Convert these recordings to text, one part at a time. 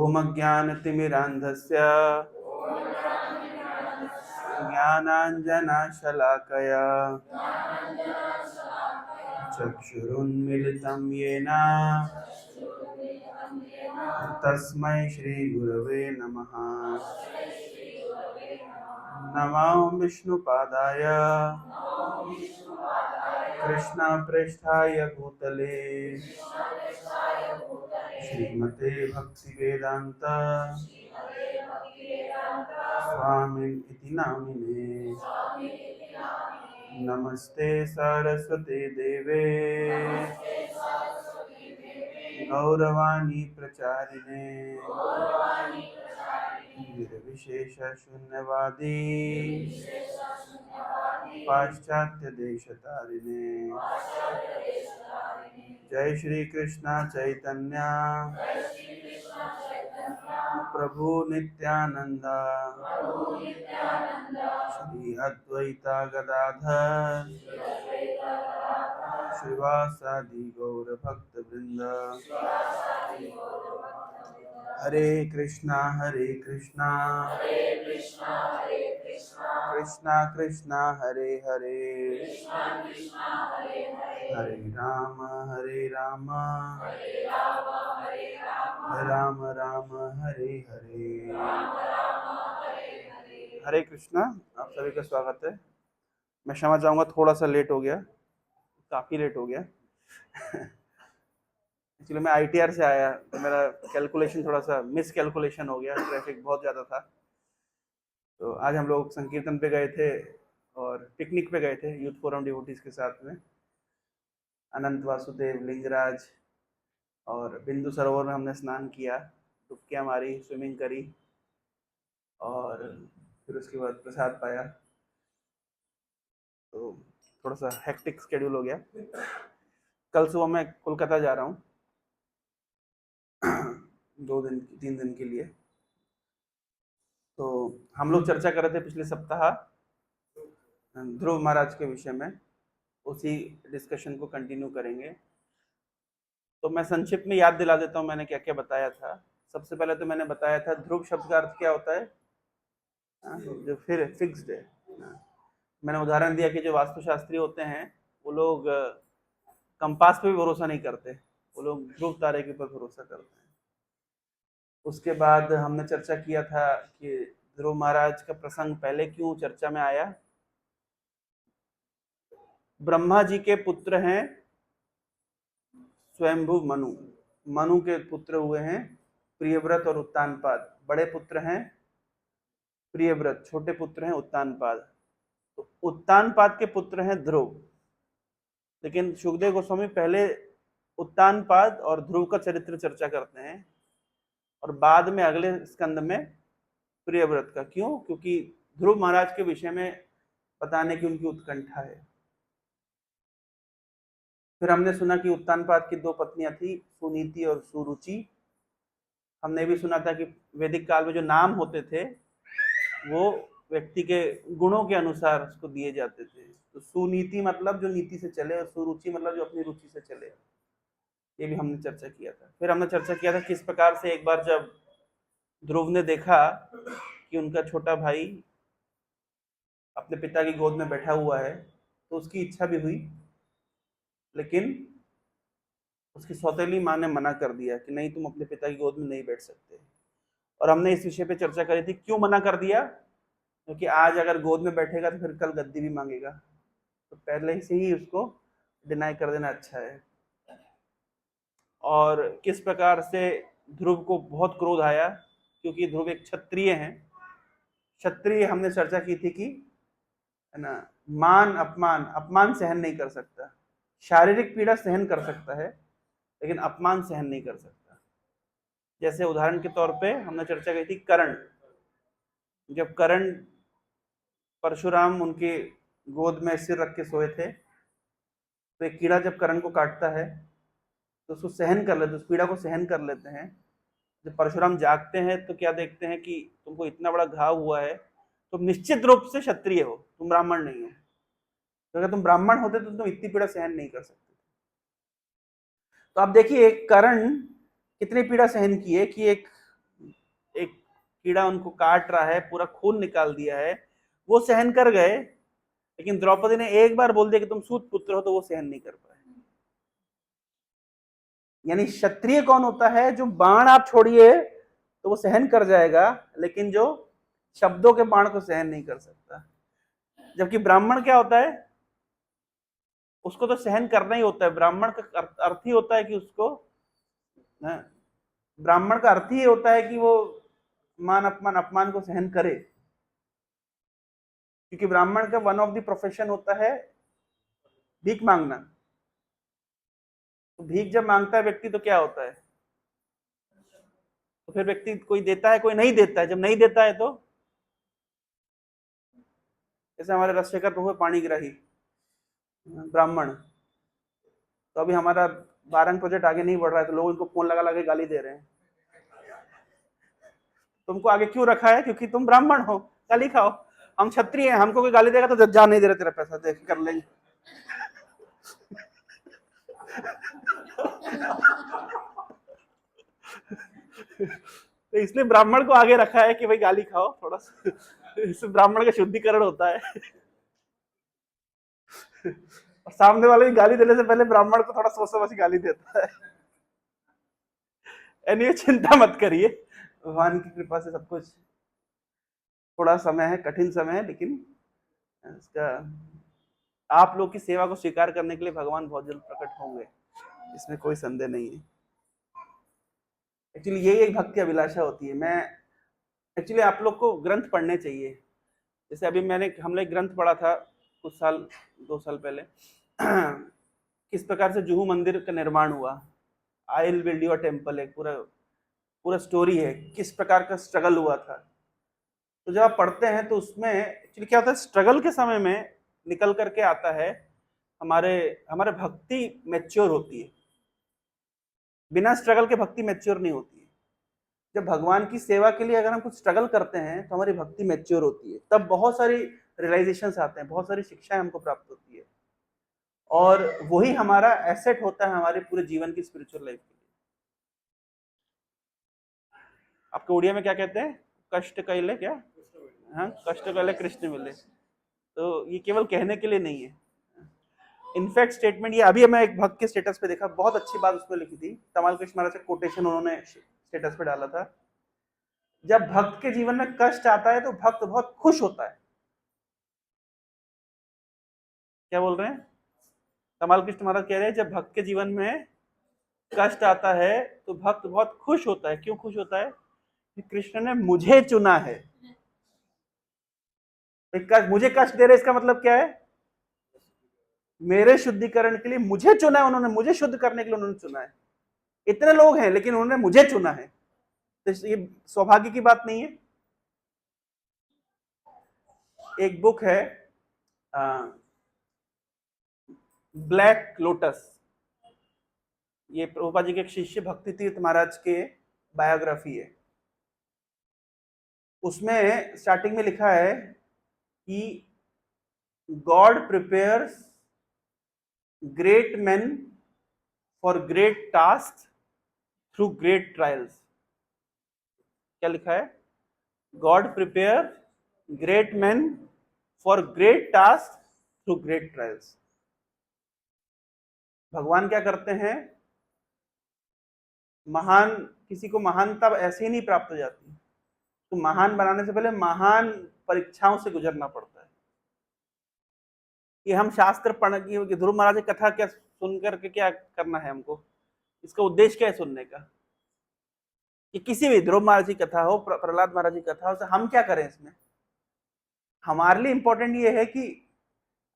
ओम अज्ञानतिमिरान्धस्य ज्ञानाञ्जनशलाकया चक्षुरुन्मिलितं येन तस्मै श्रीगुरवे नमः। नमो विष्णुपादाय कृष्णपृष्ठाय भूतले श्रीमते भक्तिवेदान्त स्वामिनिति नामिने। नमस्ते सरस्वते देवे गौरवाणी प्रचारिणे निर्विशेष शून्यवादी पाश्चात्य देशतारिणे। जय श्री कृष्ण चैतन्य प्रभु नित्यानंद श्री अद्वैता गदाधर श्रीवासादि गौर भक्त वृंद। हरे कृष्णा कृष्णा कृष्णा हरे हरे हरे राम राम राम हरे हरे। हरे कृष्णा, आप सभी का स्वागत है। मैं क्षमा चाहूँगा, थोड़ा सा लेट हो गया, काफ़ी लेट हो गया। एक्चुअली मैं ITR से आया, तो मेरा कैलकुलेशन थोड़ा सा मिस कैलकुलेशन हो गया, ट्रैफिक बहुत ज़्यादा था। तो आज हम लोग संकीर्तन पे गए थे और पिकनिक पे गए थे यूथ फोरम डिवोटीज के साथ में। अनंत वासुदेव, लिंगराज और बिंदु सरोवर में हमने स्नान किया, डुबकियाँ मारी, स्विमिंग करी और फिर उसके बाद प्रसाद पाया। तो थोड़ा सा हेक्टिक स्केड्यूल हो गया। कल सुबह मैं कोलकाता जा रहा हूँ 3 दिन के लिए। तो हम लोग चर्चा कर रहे थे पिछले सप्ताह ध्रुव महाराज के विषय में, उसी डिस्कशन को कंटिन्यू करेंगे। तो मैं संक्षिप्त में याद दिला देता हूँ मैंने क्या क्या बताया था। सबसे पहले तो मैंने बताया था ध्रुव शब्द का अर्थ क्या होता है, जो फिर फिक्स्ड है। मैंने उदाहरण दिया कि जो वास्तुशास्त्री होते हैं वो लोग कंपास पे भी भरोसा नहीं करते, वो लोग ध्रुव तारे के ऊपर भरोसा करते हैं। उसके बाद हमने चर्चा किया था कि ध्रुव महाराज का प्रसंग पहले क्यों चर्चा में आया। ब्रह्मा जी के पुत्र हैं स्वयंभू मनु, मनु के पुत्र हुए हैं प्रियव्रत और उत्तानपाद। बड़े पुत्र हैं प्रियव्रत, छोटे पुत्र हैं उत्तानपाद। तो उत्तानपाद के पुत्र हैं ध्रुव, लेकिन सुखदेव गोस्वामी पहले उत्तानपाद और ध्रुव का चरित्र चर्चा करते हैं और बाद में अगले स्कंद में प्रियव्रत का। क्यों? क्योंकि ध्रुव महाराज के विषय में बताने की उनकी उत्कंठा है। फिर हमने सुना कि उत्तानपाद की 2 पत्नियां थी, सुनीति और सुरुचि। हमने भी सुना था कि वैदिक काल में जो नाम होते थे वो व्यक्ति के गुणों के अनुसार उसको दिए जाते थे। तो सुनीति मतलब जो नीति से चले और सुरुचि मतलब जो अपनी रुचि से चले, ये भी हमने चर्चा किया था। फिर हमने चर्चा किया था किस प्रकार से एक बार जब ध्रुव ने देखा कि उनका छोटा भाई अपने पिता की गोद में बैठा हुआ है तो उसकी इच्छा भी हुई, लेकिन उसकी सौतेली माँ ने मना कर दिया कि नहीं, तुम अपने पिता की गोद में नहीं बैठ सकते। और हमने इस विषय पे चर्चा करी थी क्यों मना कर दिया, क्योंकि आज अगर गोद में बैठेगा तो फिर कल गद्दी भी मांगेगा, तो पहले से ही उसको डिनाई कर देना अच्छा है। और किस प्रकार से ध्रुव को बहुत क्रोध आया, क्योंकि ध्रुव एक क्षत्रिय हैं। क्षत्रिय हमने चर्चा की थी कि है ना, मान अपमान सहन नहीं कर सकता। शारीरिक पीड़ा सहन कर सकता है लेकिन अपमान सहन नहीं कर सकता। जैसे उदाहरण के तौर पे हमने चर्चा की थी कर्ण, जब कर्ण परशुराम उनके गोद में सिर रख के सोए थे तो एक कीड़ा जब कर्ण को काटता है तो उसको सहन कर लेते, उस पीड़ा को सहन कर लेते हैं। जब परशुराम जागते हैं तो क्या देखते हैं कि तुमको इतना बड़ा घाव हुआ है, तुम निश्चित रूप से क्षत्रिय हो, तुम ब्राह्मण नहीं हो। तो अगर तुम ब्राह्मण होते तो तुम इतनी पीड़ा सहन नहीं कर सकते। तो आप देखिए कर्ण कितनी पीड़ा सहन की है कि एक कीड़ा उनको काट रहा है, पूरा खून निकाल दिया है, वो सहन कर गए, लेकिन द्रौपदी ने एक बार बोल दिया कि तुम सूत पुत्र हो, तो वो सहन नहीं कर पाए। यानी क्षत्रिय कौन होता है? जो बाण आप छोड़िए तो वो सहन कर जाएगा, लेकिन जो शब्दों के बाण को सहन नहीं कर सकता। जबकि ब्राह्मण क्या होता है? उसको तो सहन करना ही होता है। ब्राह्मण का अर्थ ही होता है कि उसको, ब्राह्मण का अर्थ ही होता है कि वो मान अपमान अपमान को सहन करे, क्योंकि ब्राह्मण का वन ऑफ द प्रोफेशन होता है भीख मांगना। तो भीख जब मांगता है व्यक्ति तो क्या होता है? तो फिर व्यक्ति कोई देता है, कोई नहीं देता है। जब नहीं देता है तो जैसे हमारे राजशेखर प्रभु पाणिग्राही ब्राह्मण, तो अभी हमारा बारंग प्रोजेक्ट आगे नहीं बढ़ रहा है, तो लोग उनको फोन लगा लगा के गाली दे रहे हैं। तुमको आगे क्यों रखा है? क्योंकि तुम ब्राह्मण हो, गाली खाओ। हम क्षत्रिय हैं, हमको कोई गाली देगा तो जा नहीं दे रहा, तेरा पैसा देख कर लेंगे। तो इसलिए ब्राह्मण को आगे रखा है कि भाई गाली खाओ थोड़ा सा, इससे ब्राह्मण का शुद्धिकरण होता है। और सामने वाले की गाली देने से पहले ब्राह्मण को थोड़ा सोच समझ गाली देता है। एनीवे, चिंता मत करिए, भगवान की कृपा से सब कुछ, थोड़ा समय है, कठिन समय है, लेकिन इसका आप लोग की सेवा को स्वीकार करने के लिए भगवान बहुत जल्द प्रकट होंगे, इसमें कोई संदेह नहीं है। एक्चुअली यही एक भक्ति अभिलाषा होती है। मैं एक्चुअली आप लोग को ग्रंथ पढ़ने चाहिए। जैसे अभी हमने एक ग्रंथ पढ़ा था कुछ साल 2 साल पहले, किस प्रकार से जुहू मंदिर का निर्माण हुआ। I will build you a temple, एक पूरा स्टोरी है किस प्रकार का स्ट्रगल हुआ था। तो जब आप पढ़ते हैं तो उसमें एक्चुअली क्या होता है, स्ट्रगल के समय में निकल करके आता है हमारे हमारे भक्ति मैच्योर होती है। बिना स्ट्रगल के भक्ति मैच्योर नहीं होती है। जब भगवान की सेवा के लिए अगर हम कुछ स्ट्रगल करते हैं तो हमारी भक्ति मैच्योर होती है, तब बहुत सारी रियलाइजेशंस आते हैं, बहुत सारी शिक्षाएं हमको प्राप्त होती है, और वही हमारा एसेट होता है हमारे पूरे जीवन की स्पिरिचुअल लाइफ के लिए। आपके उड़िया में क्या कहते हैं? कष्ट कैले क्या? हाँ, कष्ट कैले कृष्ण मिले। तो ये केवल कहने के लिए नहीं है, इनफैक्ट स्टेटमेंट। ये अभी मैं एक भक्त के स्टेटस पे देखा, बहुत अच्छी बात उसमें लिखी थी। तमाल कृष्ण महाराज का कोटेशन उन्होंने स्टेटस पे डाला था, जब भक्त के जीवन में कष्ट आता है तो भक्त बहुत खुश होता है। क्या बोल रहे हैं? तमाल कृष्ण महाराज कह रहे हैं, जब भक्त के जीवन में कष्ट आता है तो भक्त बहुत खुश होता है। क्यों खुश होता है? कि कृष्ण ने मुझे चुना है। मुझे कष्ट दे रहे, इसका मतलब क्या है? मेरे शुद्धिकरण के लिए मुझे चुना है उन्होंने, मुझे शुद्ध करने के लिए उन्होंने चुना है। इतने लोग हैं लेकिन उन्होंने मुझे चुना है, तो ये सौभाग्य की बात नहीं है? एक बुक है ब्लैक लोटस, ये प्रभुपाद जी के एक शिष्य भक्ति तीर्थ महाराज के बायोग्राफी है। उसमें स्टार्टिंग में लिखा है कि God prepares great main for great task through great trials. क्या लिखा है? God prepare great main for great task through great trials. भगवान क्या करते हैं, महान किसी को महानता ऐसे ही नहीं प्राप्त हो जाती, तो महान बनाने से पहले महान परीक्षाओं से गुजरना पड़ता है। कि हम शास्त्र पढ़ कि ध्रुव महाराज की कथा क्या सुन करके क्या करना है हमको, इसका उद्देश्य क्या है सुनने का? कि किसी भी ध्रुव महाराज की कथा हो, प्रहलाद महाराज की कथा हो, तो हम क्या करें इसमें? हमारे लिए इंपॉर्टेंट ये है कि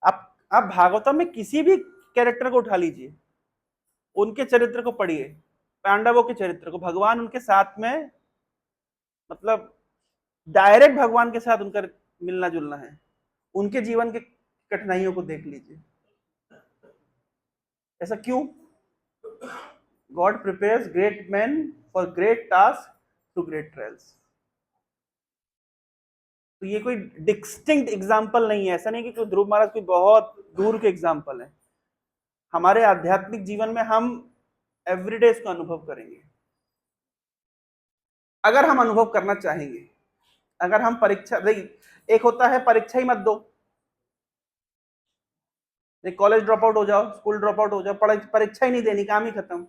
आप भागवतम में किसी भी कैरेक्टर को उठा लीजिए, उनके चरित्र को पढ़िए, पांडवों के चरित्र को, भगवान उनके साथ में, मतलब डायरेक्ट भगवान के साथ उनका मिलना जुलना है। उनके जीवन के कठिनाइयों को देख लीजिए। ऐसा क्यों? God prepares great man for great task through great trials. तो ये कोई डिस्टिंक्ट एग्जाम्पल नहीं है, ऐसा नहीं कि ध्रुव महाराज कोई बहुत दूर के एग्जाम्पल है। हमारे आध्यात्मिक जीवन में हम एवरीडे इसको अनुभव करेंगे, अगर हम अनुभव करना चाहेंगे। अगर हम परीक्षा, एक होता है परीक्षा ही मत दो, कॉलेज ड्रॉप आउट हो जाओ, स्कूल ड्रॉप आउट हो जाओ, परीक्षा ही नहीं देनी, काम ही खत्म।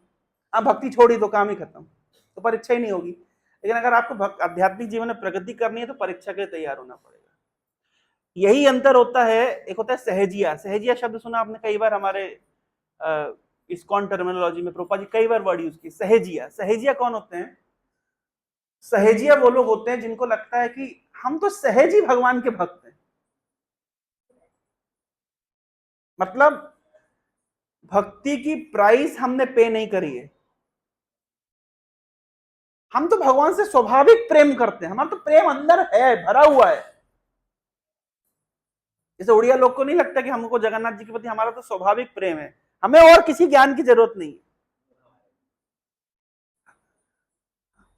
आप भक्ति छोड़ी तो काम ही खत्म, तो परीक्षा ही नहीं होगी। लेकिन अगर आपको आध्यात्मिक जीवन में प्रगति करनी है तो परीक्षा के लिए तैयार होना पड़ेगा। यही अंतर होता है। एक होता है सहजिया, सहजिया शब्द सुना आपने कई बार हमारे इस्कॉन टर्मिनोलॉजी में, प्रोपा जी कई बार वर्ड यूज की, सहजिया। सहजिया कौन होते हैं? सहजिया वो लोग होते हैं जिनको लगता है कि हम तो सहज ही भगवान के भक्त हैं। मतलब भक्ति की प्राइस हमने पे नहीं करी है, हम तो भगवान से स्वाभाविक प्रेम करते हैं, हमारा तो प्रेम अंदर है, भरा हुआ है। जैसे उड़िया लोग को नहीं लगता कि हमको जगन्नाथ जी के प्रति हमारा तो स्वाभाविक प्रेम है, हमें और किसी ज्ञान की जरूरत नहीं है।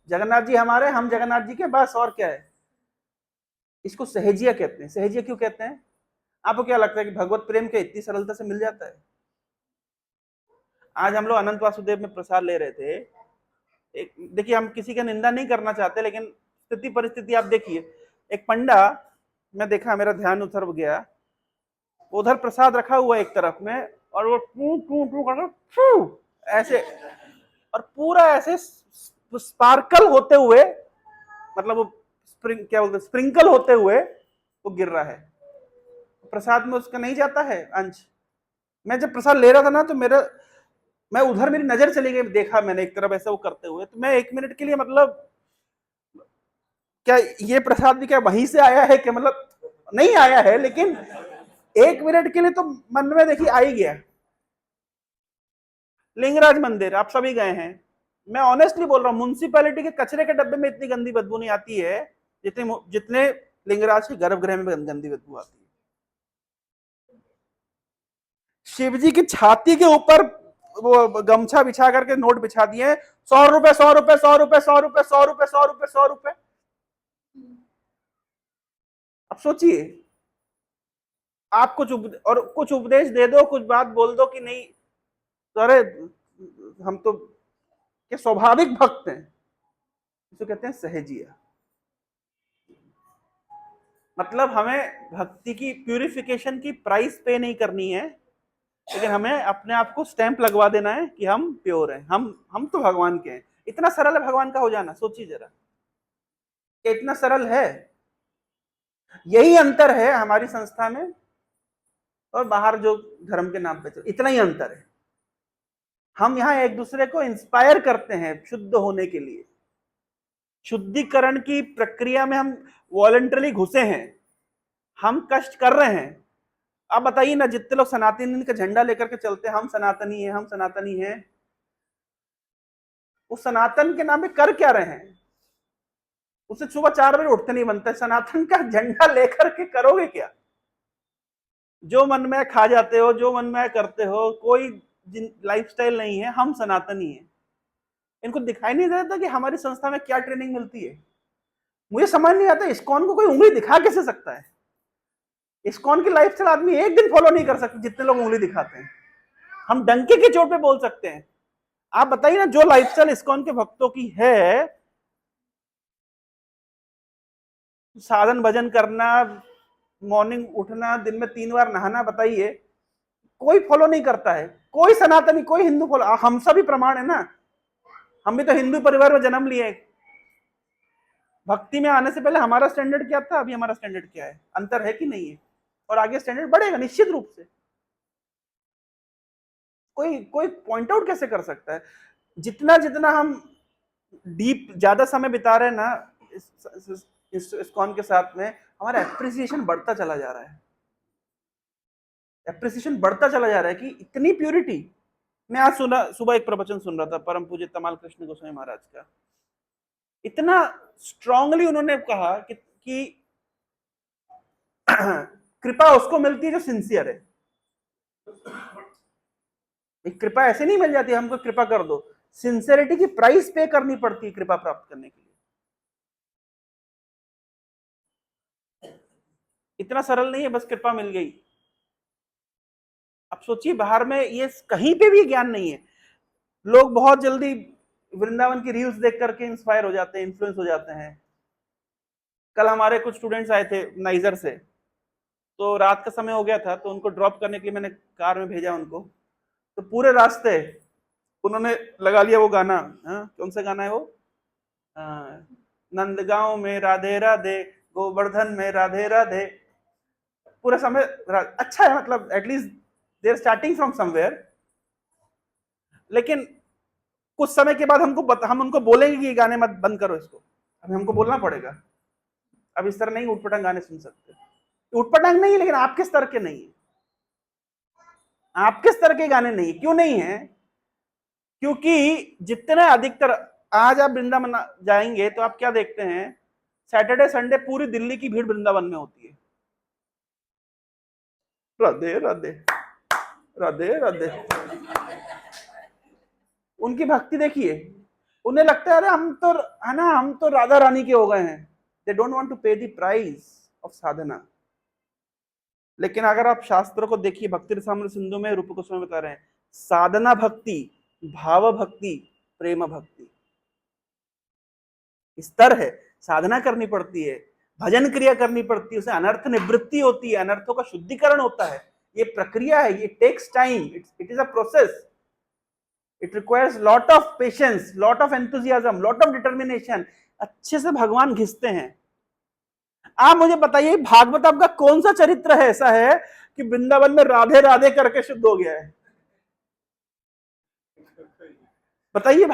जगन्नाथ जी हमारे, हम जगन्नाथ जी के, बस और क्या है। इसको सहजिया कहते हैं। सहजिया क्यों कहते हैं? आपको क्या लगता है कि भगवत प्रेम के इतनी सरलता से मिल जाता है? आज हम लोग अनंत वासुदेव में प्रसाद ले रहे थे। एक देखिए, हम किसी का निंदा नहीं करना चाहते, लेकिन स्थिति परिस्थिति आप देखिए। एक पंडा, मैं देखा, मेरा ध्यान उधर गया, उधर प्रसाद रखा हुआ एक तरफ में, और वो टू टू टू कर ऐसे, और पूरा ऐसे स्पार्कल होते हुए, मतलब वो क्या बोलते, स्प्रिंकल होते हुए वो गिर रहा है। प्रसाद में उसका नहीं जाता है अंश। मैं जब प्रसाद ले रहा था ना, तो मैं उधर, मेरी नजर चली गई, देखा मैंने एक तरफ ऐसा वो करते हुए, तो मैं 1 मिनट के लिए, मतलब क्या ये प्रसाद भी क्या वहीं से आया है? क्या मतलब नहीं आया है, लेकिन 1 मिनट के लिए तो मन में देखिए आ ही गया। लिंगराज मंदिर आप सभी गए हैं, मैं ऑनेस्टली बोल रहा हूं, म्युनिसिपैलिटी के कचरे के डब्बे में इतनी गंदी बदबू नहीं आती है जितने लिंगराज के गर्भगृह में गंदी बदबू आती है। शिव जी की छाती के ऊपर वो गमछा बिछा करके नोट बिछा दिए, 100 रुपए 100 रुपए 100 रुपए 100 रुपए 100 रुपए 100 रुपए 100 रुपए। अब सोचिए, आप कुछ उपदेश दे दो, कुछ बात बोल दो कि नहीं, तो अरे हम तो के स्वाभाविक भक्त हैं, इसको कहते हैं सहजिया। मतलब हमें भक्ति की प्यूरिफिकेशन की प्राइस पे नहीं करनी है, लेकिन हमें अपने आप को स्टैंप लगवा देना है कि हम प्योर हैं, हम तो भगवान के हैं। इतना सरल है भगवान का हो जाना, सोचिए जरा, इतना सरल है। यही अंतर है हमारी संस्था में और बाहर जो धर्म के नाम पे चल, इतना ही अंतर है। हम यहाँ एक दूसरे को इंस्पायर करते हैं शुद्ध होने के लिए। शुद्धिकरण की प्रक्रिया में हम वॉलंटरी घुसे हैं, हम कष्ट कर रहे हैं। अब बताइए ना, जितने लोग सनातनी का झंडा लेकर के चलते हैं, हम सनातनी हैं, हम सनातनी हैं, उस सनातन के नाम पे कर क्या रहे हैं? उससे सुबह 4 बजे उठते नहीं बनता, सनातन का झंडा लेकर के करोगे क्या? जो मन में खा जाते हो, जो मन में करते हो, कोई लाइफस्टाइल नहीं है, हम सनातनी हैं। इनको दिखाई नहीं देता कि हमारी संस्था में क्या ट्रेनिंग मिलती है। मुझे समझ नहीं आता, इस्कॉन को कोई उंगली दिखा कैसे सकता है? इस्कॉन की लाइफस्टाइल आदमी एक दिन फॉलो नहीं कर सकते जितने लोग उंगली दिखाते हैं। हम डंके की चोट पे बोल सकते हैं। आप बताइए ना, जो लाइफस्टाइल इस्कॉन के भक्तों की है, साधन भजन करना, मॉर्निंग उठना, दिन में 3 बार नहाना, बताइए कोई फॉलो नहीं करता है। कोई सनातनी, कोई हिंदू फॉलो, हम सभी प्रमाण है ना, हम भी तो हिंदू परिवार में जन्म लिए। भक्ति में आने से पहले हमारा स्टैंडर्ड क्या था, अभी हमारा स्टैंडर्ड क्या है? अंतर है कि नहीं है? और आगे स्टैंडर्ड बढ़ेगा निश्चित रूप से। कोई कोई पॉइंट आउट कैसे कर सकता है? जितना जितना हम डीप ज्यादा समय बिता रहे हैं ना इस्कॉन के साथ में, हमारा एप्रिसिएशन बढ़ता चला जा रहा है। एप्रिसिएशन बढ़ता चला जा रहा है कि इतनी प्यूरिटी। मैं आज सुबह एक प्रवचन सुन रहा था परम पूज्य तमाल कृष्ण गोस्वामी महाराज का। इतना स्ट्रांगली उन्होंने कहा कि कृपा उसको मिलती है जो सिंसियर है। एक कृपा ऐसे नहीं मिल जाती, हमको कृपा कर दो। सिंसियरिटी की प्राइस पे करनी पड़ती है कृपा प्राप्त करने के लिए। इतना सरल नहीं है बस कृपा मिल गई। अब सोचिए, बाहर में ये कहीं पे भी ज्ञान नहीं है। लोग बहुत जल्दी वृंदावन की रील्स देख करके इंस्पायर हो जाते हैं, इन्फ्लुएंस हो जाते हैं। कल हमारे कुछ स्टूडेंट्स आए थे नाइजर से, तो रात का समय हो गया था, तो उनको ड्रॉप करने के लिए मैंने कार में भेजा उनको। तो पूरे रास्ते उन्होंने लगा लिया वो गाना, कौन सा गाना है वो, नंदगांव में राधे राधे, गोवर्धन में राधे राधे, पूरा समय। अच्छा है, मतलब at least they are starting from somewhere. लेकिन कुछ समय के बाद हम उनको बोलेंगे कि ये गाने मत बंद करो इसको, अभी हमको बोलना पड़ेगा। अब इस तरह नहीं उठपटांग गाने सुन सकते। उठपटांग नहीं है, लेकिन आपके स्तर के नहीं है, आपके स्तर के गाने नहीं। क्यों नहीं है? क्योंकि जितने अधिकतर, आज आप वृंदावन जाएंगे तो आप क्या देखते हैं, सैटरडे संडे पूरी दिल्ली की भीड़ वृंदावन में होती है। राधे राधे राधे राधे। उनकी भक्ति देखिए, उन्हें लगता है अरे हम तो है ना, हम तो राधा रानी के हो गए हैं। दे डोंट वांट टू पे द प्राइस ऑफ साधना। लेकिन अगर आप शास्त्रों को देखिए, भक्ति रसामृत सिंधु में रूप गोस्वामी बता रहे हैं, साधना भक्ति, भाव भक्ति, प्रेम भक्ति, स्तर है। साधना करनी पड़ती है, भजन क्रिया करनी पड़ती है, उससे अनर्थ निवृत्ति होती है, अनर्थों का शुद्धिकरण होता है। ये प्रक्रिया है, ये takes time, it is a process. It requires lot of patience, lot of enthusiasm, lot of determination. अच्छे से भगवान घिसते हैं। आप मुझे बताइए, भागवत आपका कौन सा चरित्र है ऐसा है कि वृंदावन में राधे राधे करके शुद्ध हो गया है? बताइए।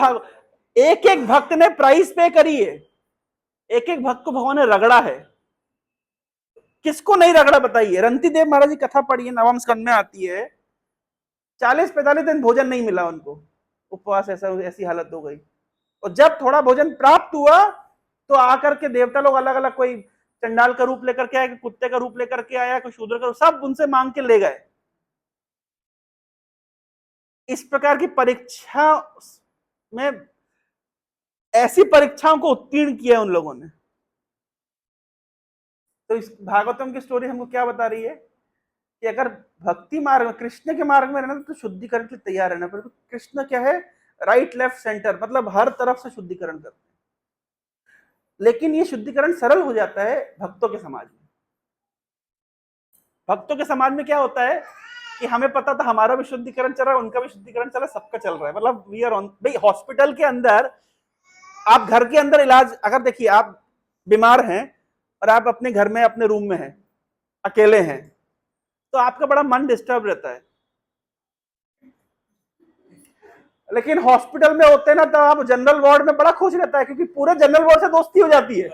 एक एक भक्त ने प्राइस पे करी है, एक एक भक्त को भगवान ने रगड़ा है। किसको नहीं रगड़ा बताइए? रंतीदेव महाराज की कथा पढ़िए, नवम स्कंद में आती है। 40-45 दिन भोजन नहीं मिला उनको, उपवास, ऐसी हालत हो गई। और जब थोड़ा भोजन प्राप्त हुआ तो आकर के देवता लोग अलग अलग, कोई चंडाल का रूप लेकर के आया, कोई कुत्ते का रूप लेकर के आया, कोई शूद्र का रूप, सब उनसे मांग के ले गए। इस प्रकार की परीक्षा में, ऐसी परीक्षाओं को उत्तीर्ण किया उन लोगों ने। तो इस भागवतम की स्टोरी हमको क्या बता रही है कि अगर भक्ति मार्ग में, कृष्ण के मार्ग में रहना तो शुद्धिकरण के लिए तैयार रहना पड़ेगा। कृष्ण क्या है? राइट लेफ्ट सेंटर, मतलब हर तरफ से शुद्धिकरण करते हैं। लेकिन ये शुद्धिकरण सरल हो जाता है भक्तों के समाज में। भक्तों के समाज में क्या होता है कि हमें पता था हमारा भी शुद्धिकरण चल रहा है, उनका भी शुद्धिकरण चल रहा है, सबका चल रहा है, मतलब वी आर ऑन। भाई हॉस्पिटल के अंदर, आप घर के अंदर इलाज, अगर देखिए आप बीमार हैं और आप अपने घर में अपने रूम में हैं, अकेले हैं, तो आपका बड़ा मन डिस्टर्ब रहता है। लेकिन हॉस्पिटल में होते हैं ना, तो आप जनरल वार्ड में बड़ा खुश रहता है, क्योंकि पूरे जनरल वार्ड से दोस्ती हो जाती है।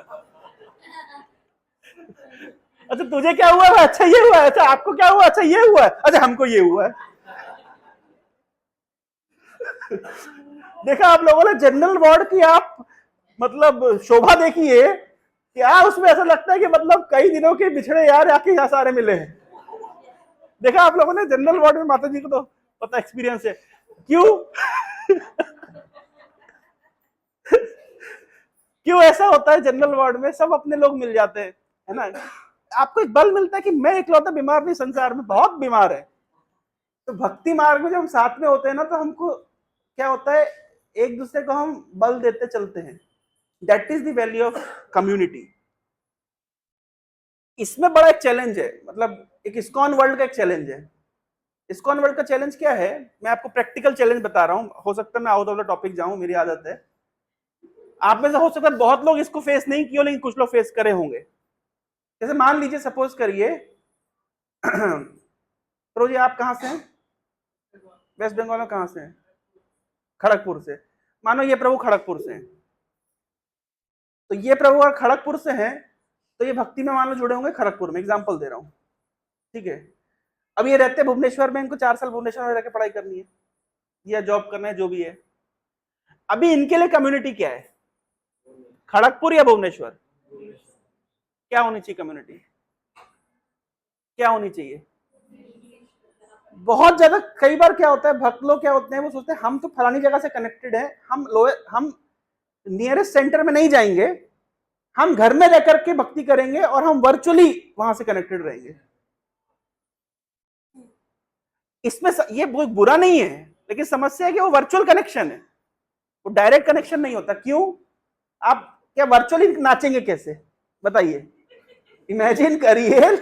अच्छा तुझे क्या हुआ है? अच्छा ये हुआ है। अच्छा आपको क्या हुआ? अच्छा ये हुआ है। अच्छा हमको ये हुआ है। देखा आप लोगों ने जनरल वार्ड की आप मतलब शोभा देखिए, क्या उसमें ऐसा लगता है कि मतलब कई दिनों के बिछड़े यार आके यहाँ सारे मिले हैं। देखा आप लोगों ने जनरल वार्ड में? माता जी को तो पता एक्सपीरियंस है। क्यों? क्यों ऐसा होता है? जनरल वार्ड में सब अपने लोग मिल जाते हैं, है ना। आपको एक बल मिलता है कि मैं इकलौता बीमार नहीं, संसार में बहुत बीमार है। तो भक्ति मार्ग में जब हम साथ में होते हैं ना, तो हमको क्या होता है, एक दूसरे को हम बल देते चलते हैं। That is the value of community. इसमें बड़ा एक चैलेंज है, मतलब एक इस्कॉन वर्ल्ड का एक चैलेंज है। इस्कॉन वर्ल्ड का चैलेंज क्या है? मैं आपको प्रैक्टिकल चैलेंज बता रहा हूं, हो सकता है मैं आउट ऑफ द टॉपिक जाऊं, मेरी आदत है। आप में से हो सकता है बहुत लोग इसको फेस नहीं किए, लेकिन कुछ लोग फेस करे होंगे। जैसे मान लीजिए, सपोज करिए तो जी आप कहां से हैं? वेस्ट बंगाल में। कहां से हैं? खड़गपुर से। मानो ये प्रभु खड़गपुर से हैं, तो ये प्रभु अगर खड़गपुर से हैं तो ये भक्ति में मान लो जुड़े होंगे खड़गपुर में, एग्जाम्पल दे रहा हूं, ठीक है। अब ये रहते भुवनेश्वर में, इनको 4 साल भुवनेश्वर में रहकर पढ़ाई करनी है या जॉब करना है, जो भी है। अभी इनके लिए कम्युनिटी क्या है? खड़गपुर या भुवनेश्वर? क्या होनी चाहिए कम्युनिटी? क्या होनी चाहिए? बहुत ज्यादा कई बार क्या होता है, भक्त लोग क्या होते हैं, वो सोचते हैं हम तो फलानी जगह से कनेक्टेड है, हम नियरेस्ट सेंटर में नहीं जाएंगे, हम घर में रह करके भक्ति करेंगे और हम वर्चुअली वहां से कनेक्टेड रहेंगे। इसमें ये बुरा नहीं है, लेकिन समस्या है कि वो वर्चुअल कनेक्शन है, वो डायरेक्ट कनेक्शन नहीं होता। क्यों? आप क्या वर्चुअली नाचेंगे कैसे? बताइए, इमेजिन करिए,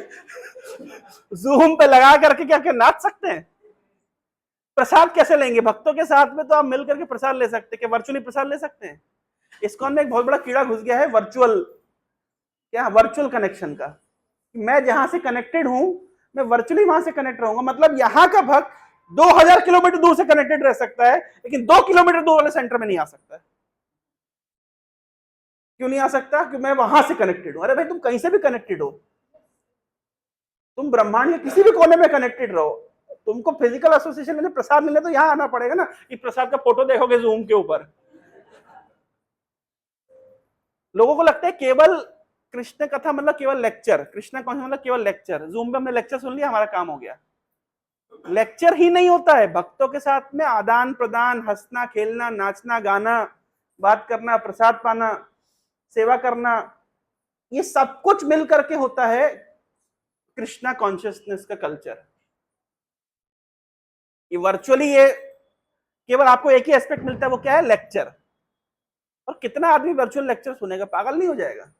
जूम पे लगा करके क्या क्या नाच सकते हैं। प्रसाद कैसे लेंगे? भक्तों के साथ में तो आप मिल करके प्रसाद ले सकते हैं, क्या वर्चुअली प्रसाद ले सकते हैं? इस्कॉन में एक बहुत बड़ा कीड़ा घुस गया है वर्चुअल, क्या वर्चुअल कनेक्शन का। मैं जहां से कनेक्टेड हूं, मैं वर्चुअली वहां से कनेक्ट रहूंगा। मतलब यहां का भक्त 2000 किलोमीटर दूर से कनेक्टेड रह सकता है, लेकिन 2 किलोमीटर दूर वाले सेंटर में नहीं आ सकता है। क्यों नहीं आ सकता? कि मैं वहां से कनेक्टेड हूं। अरे भाई, तुम कहीं से भी कनेक्टेड हो, तुम ब्रह्मांड के किसी भी कोने में कनेक्टेड रहो, तुमको फिजिकल एसोसिएशन में प्रसाद मिलने तो यहां आना पड़ेगा ना। कि प्रसाद का फोटो देखोगे जूम के ऊपर, लोगों को लगता है केवल कृष्ण कथा मतलब केवल लेक्चर, कृष्ण कौन मतलब केवल लेक्चर। जूम पे हमने लेक्चर सुन लिया, हमारा काम हो गया। लेक्चर ही नहीं होता है, भक्तों के साथ में आदान प्रदान, हंसना खेलना, नाचना गाना, बात करना, प्रसाद पाना, सेवा करना, ये सब कुछ मिल करके होता है कृष्णा कॉन्शियसनेस का कल्चर। ये वर्चुअली ये केवल आपको एक ही एस्पेक्ट मिलता है, वो क्या है? लेक्चर। और कितना आदमी वर्चुअल लेक्चर सुनेगा? पागल नहीं हो जाएगा?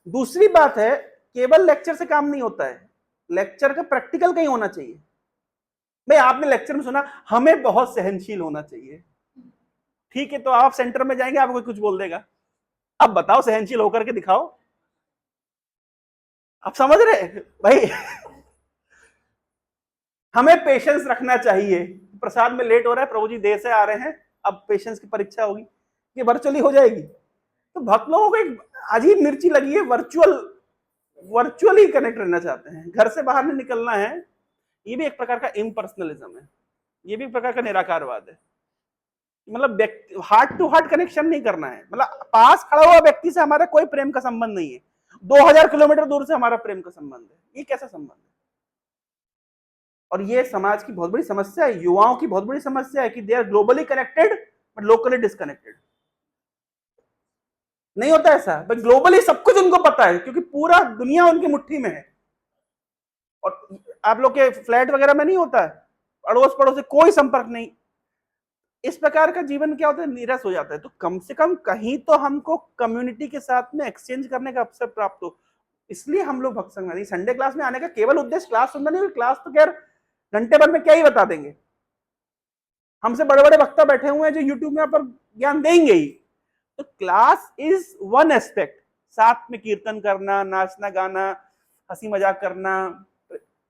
दूसरी बात है, केवल लेक्चर से काम नहीं होता है, लेक्चर का प्रैक्टिकल कहीं होना चाहिए। भाई आपने लेक्चर में सुना हमें बहुत सहनशील होना चाहिए, ठीक है, तो आप सेंटर में जाएंगे, आपको कुछ बोल देगा, अब बताओ सहनशील होकर के दिखाओ। आप समझ रहे भाई? हमें पेशेंस रखना चाहिए। प्रसाद में लेट हो रहा है, प्रभु जी देर से आ रहे हैं, अब पेशेंस की परीक्षा होगी, ये वर्चुअली हो जाएगी। तो भक्त लोगों को एक अजीब मिर्ची लगी है, वर्चुअली कनेक्ट रहना चाहते हैं, घर से बाहर नहीं निकलना है। ये भी एक प्रकार का इम्पर्सनलिज्म है, ये भी एक प्रकार का निराकारवाद है। मतलब हार्ट टू हार्ट कनेक्शन नहीं करना है, मतलब पास खड़ा हुआ व्यक्ति से हमारा कोई प्रेम का संबंध नहीं है, 2000 किलोमीटर दूर से हमारा प्रेम का संबंध है। ये कैसा संबंध है? और ये समाज की बहुत बड़ी समस्या है, युवाओं की बहुत बड़ी समस्या है कि they are globally connected but locally disconnected. नहीं होता ऐसा, बट ग्लोबली सब कुछ उनको पता है, क्योंकि पूरा दुनिया उनकी मुट्ठी में है। और आप लोग के फ्लैट वगैरह में नहीं होता है, अड़ोस पड़ोस से कोई संपर्क नहीं। इस प्रकार का जीवन क्या होता है? नीरस हो जाता है। तो कम से कम कहीं तो हमको कम्युनिटी के साथ में एक्सचेंज करने का अवसर प्राप्त हो, इसलिए हम लोग भक्त संघ में। संडे क्लास में आने का केवल उद्देश्य क्लास सुनना नहीं, क्लास तो खैर घंटे भर में क्या ही बता देंगे, हमसे बड़े बड़े वक्ता बैठे हुए हैं जो यूट्यूब में पर ज्ञान देंगे ही। तो क्लास इज वन एस्पेक्ट, साथ में कीर्तन करना, नाचना गाना, हंसी मजाक करना,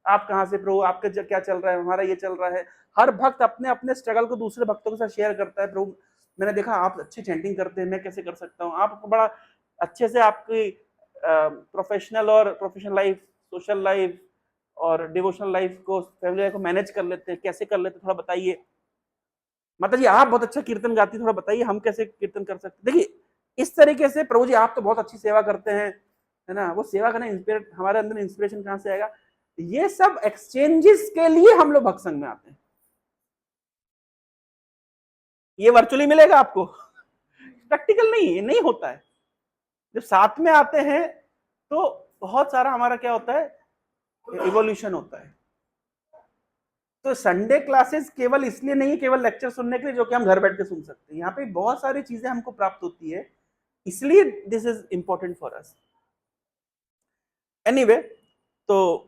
आप कहां से प्रभु, आपका क्या चल रहा है, हमारा ये चल रहा है। हर भक्त अपने अपने स्ट्रगल को दूसरे भक्तों के साथ शेयर करता है। प्रभु मैंने देखा आप अच्छी चैंटिंग करते हैं, मैं कैसे कर सकता हूँ। आप बड़ा अच्छे से आपकी प्रोफेशनल और प्रोफेशनल लाइफ, सोशल लाइफ और डिवोशनल लाइफ को, फैमिली लाइफ को मैनेज कर लेते हैं, कैसे कर लेते हैं, थोड़ा बताइए। माता जी आप बहुत अच्छा कीर्तन गाती, थोड़ा बताइए हम कैसे कीर्तन कर सकते। देखिए इस तरीके से प्रभु जी आप तो बहुत अच्छी सेवा करते हैं, है ना, वो सेवा करना इंस्पिरेट, हमारे अंदर इंस्पिरेशन कहां से आएगा? ये सब एक्सचेंजेस के लिए हम लोग भक्त संघ में आते हैं। ये वर्चुअली मिलेगा आपको, प्रैक्टिकल नहीं, नहीं होता है। जब साथ में आते हैं तो बहुत सारा हमारा क्या होता है, इवोल्यूशन होता है। तो संडे क्लासेस केवल इसलिए नहीं है केवल लेक्चर सुनने के लिए जो कि हम घर बैठ के सुन सकते हैं, यहाँ पे बहुत सारी चीजें हमको प्राप्त होती है, इसलिए this is important for us. Anyway, तो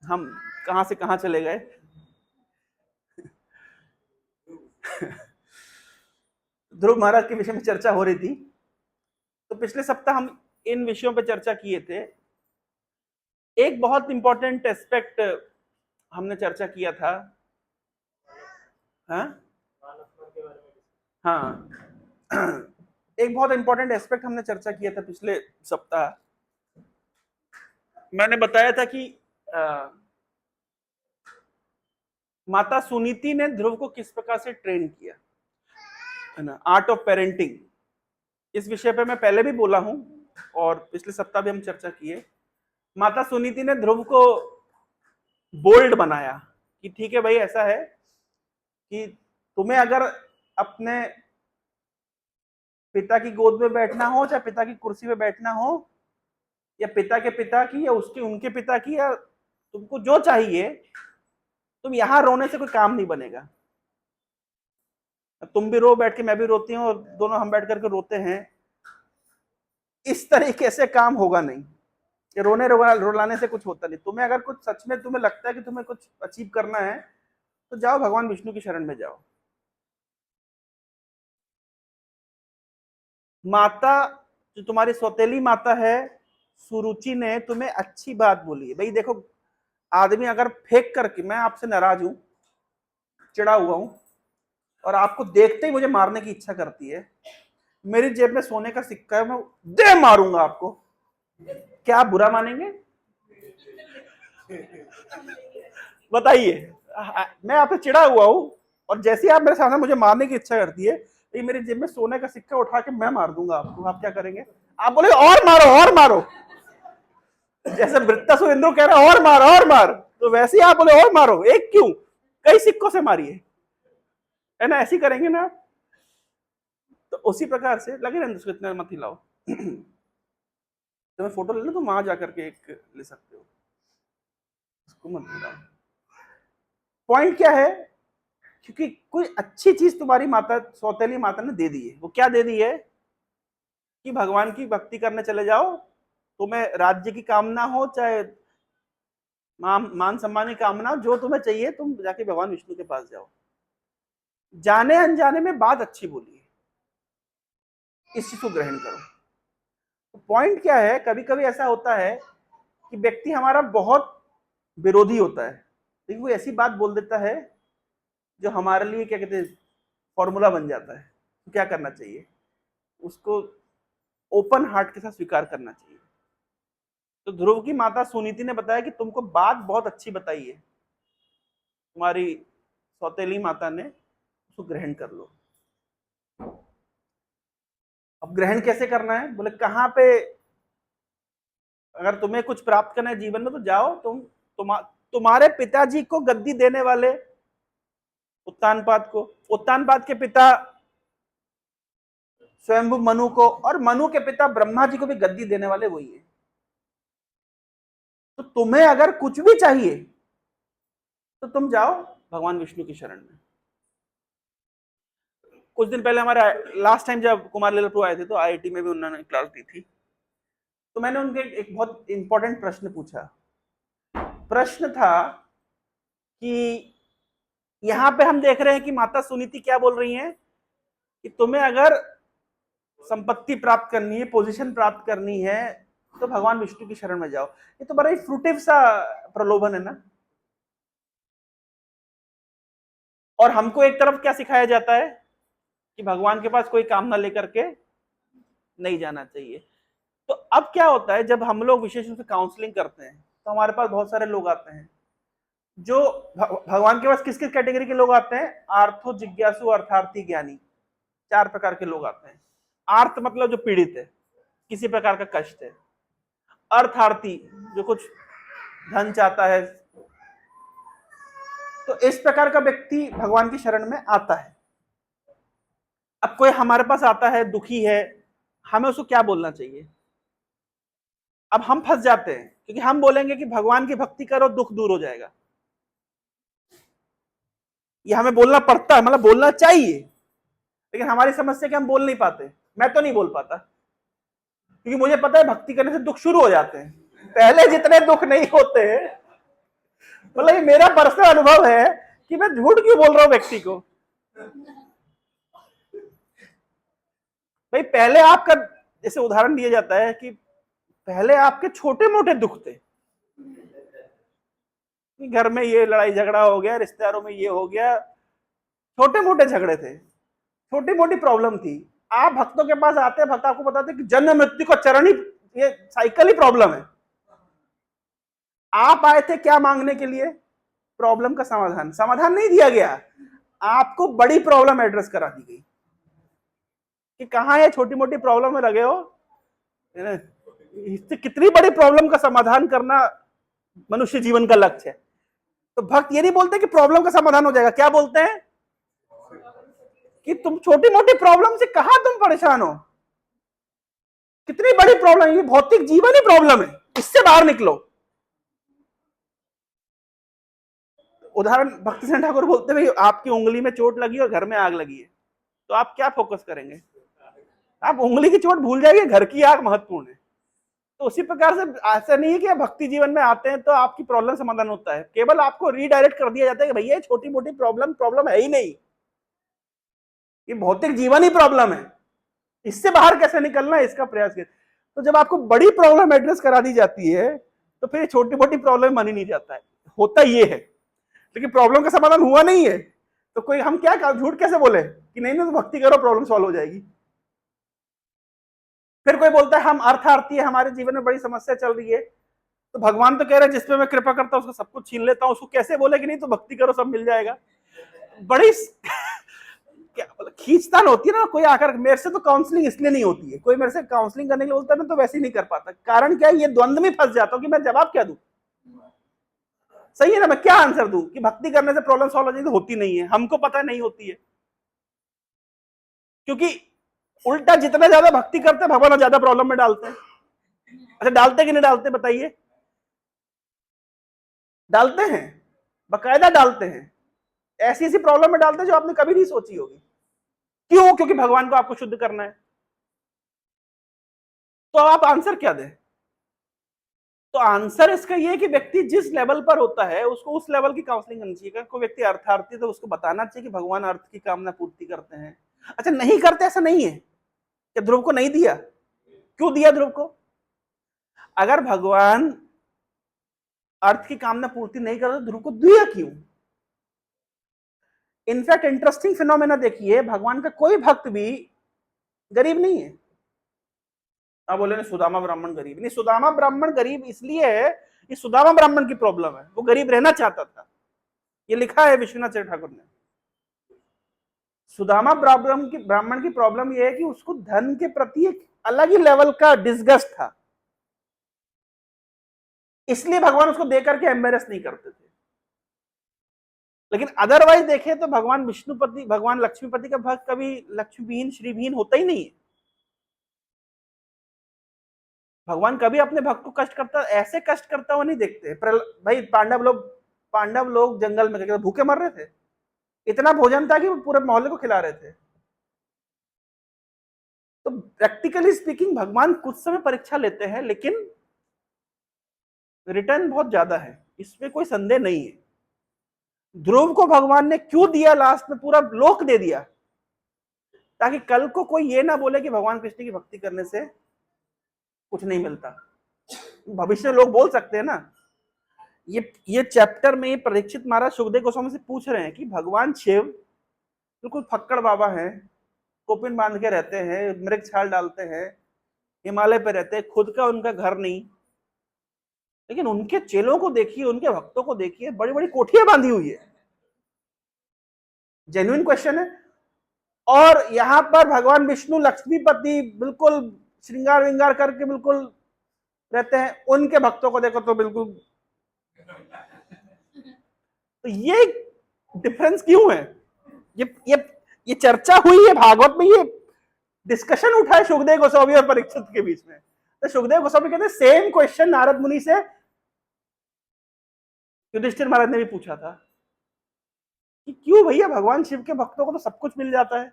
हम कहां से कहां चले गए? ध्रुव महाराज के विषय में चर्चा हो रही थी। तो पिछले सप्ताह हम इन विषयों पर चर्चा किए थे। एक बहुत इंपॉर्टेंट एस्पेक्ट हमने चर्चा किया था, हाँ हाँ, एक बहुत इंपॉर्टेंट एस्पेक्ट हमने चर्चा किया था पिछले सप्ताह। मैंने बताया था कि माता सुनीति ने ध्रुव को किस प्रकार से ट्रेन किया, है ना, आर्ट ऑफ पेरेंटिंग। इस विषय पे मैं पहले भी बोला हूं और पिछले सप्ताह भी हम चर्चा किए। माता सुनीति ने ध्रुव को बोल्ड बनाया कि ठीक है भाई, ऐसा है कि तुम्हें अगर अपने पिता की गोद में बैठना हो, चाहे पिता की कुर्सी में बैठना हो, या पिता के पिता की, या उसके उनके पिता की, या तुमको जो चाहिए, तुम यहां रोने से कोई काम नहीं बनेगा। तुम भी रो बैठ के, मैं भी रोती हूँ, और दोनों हम बैठ करके रोते हैं, इस तरीके से काम होगा नहीं, कि रोने रुलाने से कुछ होता नहीं। तुम्हें अगर कुछ सच में तुम्हें लगता है कि तुम्हें कुछ अचीव करना है, तो जाओ भगवान विष्णु की शरण में जाओ। माता, जो तुम्हारी सौतेली माता है सुरुचि ने तुम्हें अच्छी बात बोली है। भाई देखो, आदमी अगर फेंक करके, मैं आपसे नाराज हूं, चिढ़ा हुआ हूं, और आपको देखते ही मुझे मारने की इच्छा करती है, मेरी जेब में सोने का सिक्का है, मैं दे मारूंगा आपको, क्या आप बुरा मानेंगे? बताइए। मैं आपसे चिढ़ा हुआ हूं, और जैसे ही आप मेरे सामने मुझे मारने की इच्छा करती है, तो ये मेरी जेब में सोने का सिक्का उठा के मैं मार दूंगा आपको। आप क्या करेंगे? आप बोले और मारो और मारो, जैसे वृत्ता सुरेंद्र कह रहा है और मार, तो वैसे ही आप बोले और मारो। एक क्यों, कई सिक्कों से मारिए, है ना? ऐसी करेंगे ना? तो उसी प्रकार से लगे रहने, उसको इतना मत हिलाओ। तो मैं फोटो ले लो, तो वहां जाकर के एक ले सकते हो, उसको मत हिलाओ। पॉइंट क्या है? क्योंकि कोई अच्छी चीज तुम्हारी माता, सौतेली माता ने दे दी है। वो क्या दे दी है? कि भगवान की भक्ति करने चले जाओ, तुम्हें राज्य की कामना हो, चाहे मान सम्मान की कामना, जो तुम्हें चाहिए, तुम जाके भगवान विष्णु के पास जाओ। जाने अनजाने में बात अच्छी बोली है, इस चीज को ग्रहण करो। तो पॉइंट क्या है, कभी कभी ऐसा होता है कि व्यक्ति हमारा बहुत विरोधी होता है, लेकिन वो ऐसी बात बोल देता है जो हमारे लिए, क्या कहते हैं, फॉर्मूला बन जाता है। तो क्या करना चाहिए? उसको ओपन हार्ट के साथ स्वीकार करना चाहिए। तो ध्रुव की माता सुनीति ने बताया कि तुमको बात बहुत अच्छी बताई है तुम्हारी सौतेली माता ने, उसको ग्रहण कर लो। अब ग्रहण कैसे करना है? बोले कहां पे, अगर तुम्हें कुछ प्राप्त करना है जीवन में, तो जाओ तुम्हारे पिताजी को गद्दी देने वाले उत्तानपाद को, उत्तानपाद के पिता स्वयंभू मनु को, और मनु के पिता ब्रह्मा जी को भी गद्दी देने वाले वही है। तो तुम्हें अगर कुछ भी चाहिए, तो तुम जाओ भगवान विष्णु की शरण में। कुछ दिन पहले हमारा लास्ट टाइम जब कुमार लीला प्रभु आए थे, तो आईआईटी में भी उन्होंने क्लास दी थी, तो मैंने उनके एक बहुत इंपॉर्टेंट प्रश्न पूछा। प्रश्न था कि यहां पे हम देख रहे हैं कि माता सुनीति क्या बोल रही हैं, कि तुम्हें अगर संपत्ति प्राप्त करनी है, पोजीशन प्राप्त करनी है, तो भगवान विष्णु की शरण में जाओ। ये तो बड़ा ही फ्रूटिव सा प्रलोभन है ना। और हमको एक तरफ क्या सिखाया जाता है, कि भगवान के पास कोई कामना लेकर के नहीं जाना चाहिए। तो अब क्या होता है, जब हम लोग विशेष रूप से काउंसलिंग करते हैं, तो हमारे पास बहुत सारे लोग आते हैं जो भगवान के पास किस किस कैटेगरी के लोग आते हैं? आर्थो, जिज्ञासु, अर्थार्थी, ज्ञानी, चार प्रकार के लोग आते हैं। आर्थ मतलब जो पीड़ित है, किसी प्रकार का कष्ट है। अर्थार्थी, जो कुछ धन चाहता है। तो इस प्रकार का व्यक्ति भगवान की शरण में आता है। अब कोई हमारे पास आता है, दुखी है, हमें उसको क्या बोलना चाहिए? अब हम फंस जाते हैं, क्योंकि हम बोलेंगे कि भगवान की भक्ति करो, दुख दूर हो जाएगा। ये हमें बोलना पड़ता है, मतलब बोलना चाहिए, लेकिन हमारी समस्या कि हम बोल नहीं पाते। मैं तो नहीं बोल पाता, क्योंकि मुझे पता है भक्ति करने से दुख शुरू हो जाते हैं, पहले जितने दुख नहीं होते। मतलब ये मेरा पर्सनल अनुभव है, कि मैं झूठ क्यों बोल रहा हूं व्यक्ति को। भाई पहले आपका, जैसे उदाहरण दिया जाता है कि पहले आपके छोटे मोटे दुख थे, घर में ये लड़ाई झगड़ा हो गया, रिश्तेदारों में ये हो गया, छोटे मोटे झगड़े थे, छोटी मोटी प्रॉब्लम थी। आप भक्तों के पास आते हैं, भक्त आपको बताते हैं कि जन्म मृत्यु का चरण ही, ये साइकिल ही प्रॉब्लम है। आप आए थे क्या मांगने के लिए? प्रॉब्लम का समाधान। समाधान नहीं दिया गया, आपको बड़ी प्रॉब्लम एड्रेस करा दी गई, कि कहां है छोटी मोटी प्रॉब्लम में लगे हो, इससे कितनी बड़ी प्रॉब्लम का समाधान करना मनुष्य जीवन का लक्ष्य है। तो भक्त ये नहीं बोलते कि प्रॉब्लम का समाधान हो जाएगा, क्या बोलते हैं? कि तुम छोटी मोटी प्रॉब्लम से कहां तुम परेशान हो, कितनी बड़ी प्रॉब्लम, ये भौतिक जीवन ही प्रॉब्लम है, इससे बाहर निकलो। उदाहरण भक्ति सिंह ठाकुर बोलते भाई आपकी उंगली में चोट लगी और घर में आग लगी है, तो आप क्या फोकस करेंगे? आप उंगली की चोट भूल जाइए, घर की आग महत्वपूर्ण है। तो उसी प्रकार से ऐसा नहीं है कि आप भक्ति जीवन में आते हैं तो आपकी प्रॉब्लम समाधान होता है, केवल आपको रीडायरेक्ट कर दिया जाता है कि भैया छोटी मोटी प्रॉब्लम है ही नहीं, ये भौतिक जीवन ही प्रॉब्लम है, इससे बाहर कैसे निकलना है इसका प्रयास कीजिए। तो जब आपको बड़ी प्रॉब्लम एड्रेस करा दी जाती है तो फिर छोटी मोटी प्रॉब्लम मान ही नहीं जाता है, होता ये है। लेकिन प्रॉब्लम का समाधान हुआ नहीं है तो कोई हम क्या झूठ कैसे बोले कि नहीं तो भक्ति करो प्रॉब्लम सॉल्व हो जाएगी। फिर कोई बोलता है हम अर्थार्थी है, हमारे जीवन में बड़ी समस्या चल रही है, तो भगवान तो कह रहे हैं जिसपे मैं कृपा करता हूं उसको सब कुछ छीन लेता हूं, उसको कैसे बोले कि नहीं तो भक्ति करो सब मिल जाएगा। बड़ी क्या खींचतान होती है ना, कोई आकर मेरे से तो काउंसलिंग इसलिए नहीं होती है, कोई मेरे से काउंसलिंग करने के लिए बोलता है मैं तो वैसे ही नहीं कर पाता, कारण क्या है, ये द्वंद में फंस जाता हूं कि मैं जवाब क्या दूं। सही है ना, मैं क्या आंसर दूं कि भक्ति करने से प्रॉब्लम सॉल्व हो जाएगी, होती नहीं है, हमको पता नहीं होती है, क्योंकि उल्टा जितना ज्यादा भक्ति करते हैं भगवान ज्यादा प्रॉब्लम में डालते हैं। अच्छा डालते कि नहीं डालते बताइए? डालते हैं, बकायदा डालते हैं, ऐसी ऐसी प्रॉब्लम में डालते हैं जो आपने कभी नहीं सोची होगी। क्यों? क्योंकि भगवान को आपको शुद्ध करना है। तो आप आंसर क्या दें? तो आंसर इसका यह है कि व्यक्ति जिस लेवल पर होता है उसको उस लेवल की काउंसलिंग करनी चाहिए। कोई व्यक्ति अर्थार्थी तो उसको बताना चाहिए कि भगवान अर्थ की कामना पूर्ति करते हैं। अच्छा नहीं करते ऐसा नहीं है कि ध्रुव को नहीं दिया, क्यों दिया ध्रुव को? अगर भगवान अर्थ की कामना पूर्ति नहीं करते तो ध्रुव को दिया क्यों? इनफैक्ट इंटरेस्टिंग फिनोमेना देखिए, भगवान का कोई भक्त भी गरीब नहीं है। आप बोले सुदामा ब्राह्मण गरीब नहीं, सुदामा ब्राह्मण गरीब इसलिए है कि सुदामा ब्राह्मण की प्रॉब्लम है, वो गरीब रहना चाहता था, ये लिखा है विश्वनाथ चैत्र ठाकुर ने। सुदामा ब्राह्मण की प्रॉब्लम ये है कि उसको धन के प्रति एक अलग ही लेवल का डिस्गस्ट था, इसलिए भगवान उसको देकर के एम्बेरस नहीं करते थे। लेकिन अदरवाइज देखे तो भगवान विष्णुपति, भगवान लक्ष्मीपति का भक्त कभी लक्ष्मीहीन श्रीहीन होता ही नहीं है। भगवान कभी अपने भक्त को कष्ट करता, ऐसे कष्ट करता हुआ नहीं देखते। भाई पांडव लोग जंगल में भूखे मर रहे थे, इतना भोजन था कि वो पूरे मोहल्ले को खिला रहे थे। तो प्रैक्टिकली स्पीकिंग भगवान कुछ समय परीक्षा लेते हैं, लेकिन रिटर्न बहुत ज्यादा है, इसमें कोई संदेह नहीं है। ध्रुव को भगवान ने क्यों दिया, लास्ट में पूरा लोक दे दिया, ताकि कल को कोई ये ना बोले कि भगवान कृष्ण की भक्ति करने से कुछ नहीं मिलता। भविष्य में लोग बोल सकते हैं ना, ये चैप्टर में परीक्षित महाराज सुखदेव गोस्वामी से पूछ रहे हैं कि भगवान शिव बिल्कुल फक्कड़ बाबा हैं, कोपिन बांध के रहते हैं, मृग छाल डालते हैं, हिमालय पे रहते हैं, खुद का उनका घर नहीं, लेकिन उनके चेलों को देखिए, उनके भक्तों को देखिए, बड़ी बड़ी कोठियां बांधी हुई है। जेन्युइन क्वेश्चन है। और यहां पर भगवान विष्णु लक्ष्मीपति बिल्कुल श्रृंगार विंगार करके बिल्कुल रहते हैं, उनके भक्तों को देखो तो बिल्कुल। तो ये डिफरेंस क्यों है? ये चर्चा हुई है भागवत में, ये डिस्कशन उठा है सुखदेव गोस्वामी और परीक्षित के बीच में। तो सुखदेव गोस्वामी कहते हैं सेम क्वेश्चन नारद मुनि से युधिष्ठिर महाराज ने भी पूछा था कि क्यों भैया भगवान शिव के भक्तों को तो सब कुछ मिल जाता है,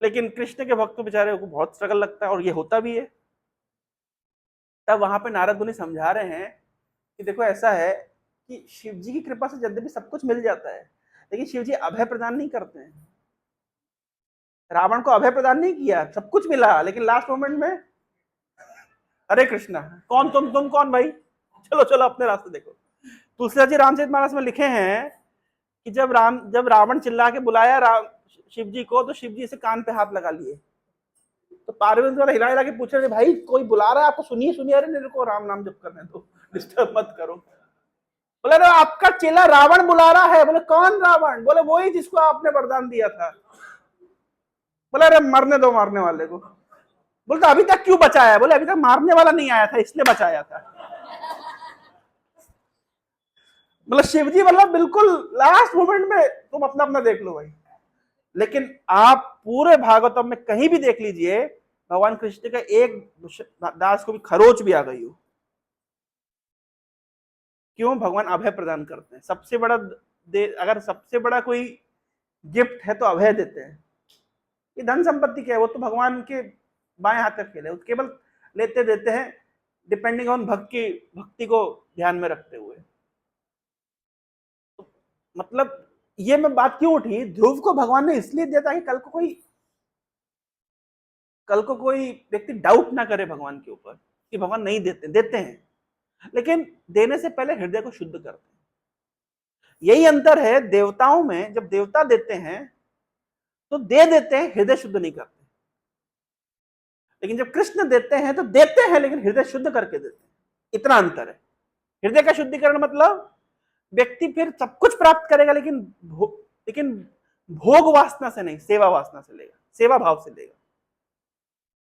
लेकिन कृष्ण के भक्तों बेचारे को बहुत स्ट्रगल लगता है, और ये होता भी है। तब वहां पे नारद मुनि समझा रहे हैं कि देखो ऐसा है कि शिव जी की कृपा से यद्यपि सब कुछ मिल जाता है, लेकिन शिव जी अभय प्रदान नहीं करते हैं। रावण को अभय प्रदान नहीं किया, सब कुछ मिला, लेकिन लास्ट मोमेंट में अरे कृष्णा कौन तुम कौन भाई, चलो चलो अपने रास्ते देखो। तुलसीदास जी रामचरितमानस में लिखे हैं कि जब रावण चिल्ला के बुलाया शिव जी को, तो शिव जी से कान पे हाथ लगा लिए। तो पार्वती वाला हिला हिला के पूछ रहे भाई कोई बुला रहा है आपको, सुनिए सुनिए, अरे मेरे को राम नाम जप करने दो, डिस्टर्ब मत करो। बोले अरे आपका चेला रावण बुला रहा है। बोले कौन रावण? बोले वही जिसको आपने वरदान दिया था। बोले अरे मरने दो मारने वाले को। बोलते अभी तक क्यों बचाया? बोले अभी तक मारने वाला नहीं आया था इसलिए बचाया था। मतलब शिवजी मतलब बिल्कुल लास्ट मोमेंट में तुम अपना अपना देख लो भाई। लेकिन आप पूरे भागवतम में कहीं भी देख लीजिए, भगवान कृष्ण का एक दास को भी खरोच भी आ गई हो। क्यों? भगवान अभय प्रदान करते हैं। सबसे बड़ा अगर सबसे बड़ा कोई गिफ्ट है तो अभय देते हैं। कि धन संपत्ति क्या है, वो तो भगवान के बाएं हाथ का खेल है, केवल लेते देते हैं डिपेंडिंग ऑन भक्ति को ध्यान में रखते हुए। तो मतलब ये मैं बात क्यों उठी, ध्रुव को भगवान ने इसलिए दिया ताकि कल को कोई व्यक्ति डाउट ना करे भगवान के ऊपर कि भगवान नहीं देते हैं, लेकिन देने से पहले हृदय को शुद्ध करते हैं। यही अंतर है देवताओं में, जब देवता देते हैं तो दे देते हैं, हृदय शुद्ध नहीं करते, लेकिन जब कृष्ण देते हैं तो देते हैं लेकिन हृदय शुद्ध करके देते हैं। इतना अंतर है। हृदय का शुद्धिकरण मतलब व्यक्ति फिर सब कुछ प्राप्त करेगा लेकिन भोग वासना से नहीं, सेवा वासना से लेगा, सेवा भाव से लेगा।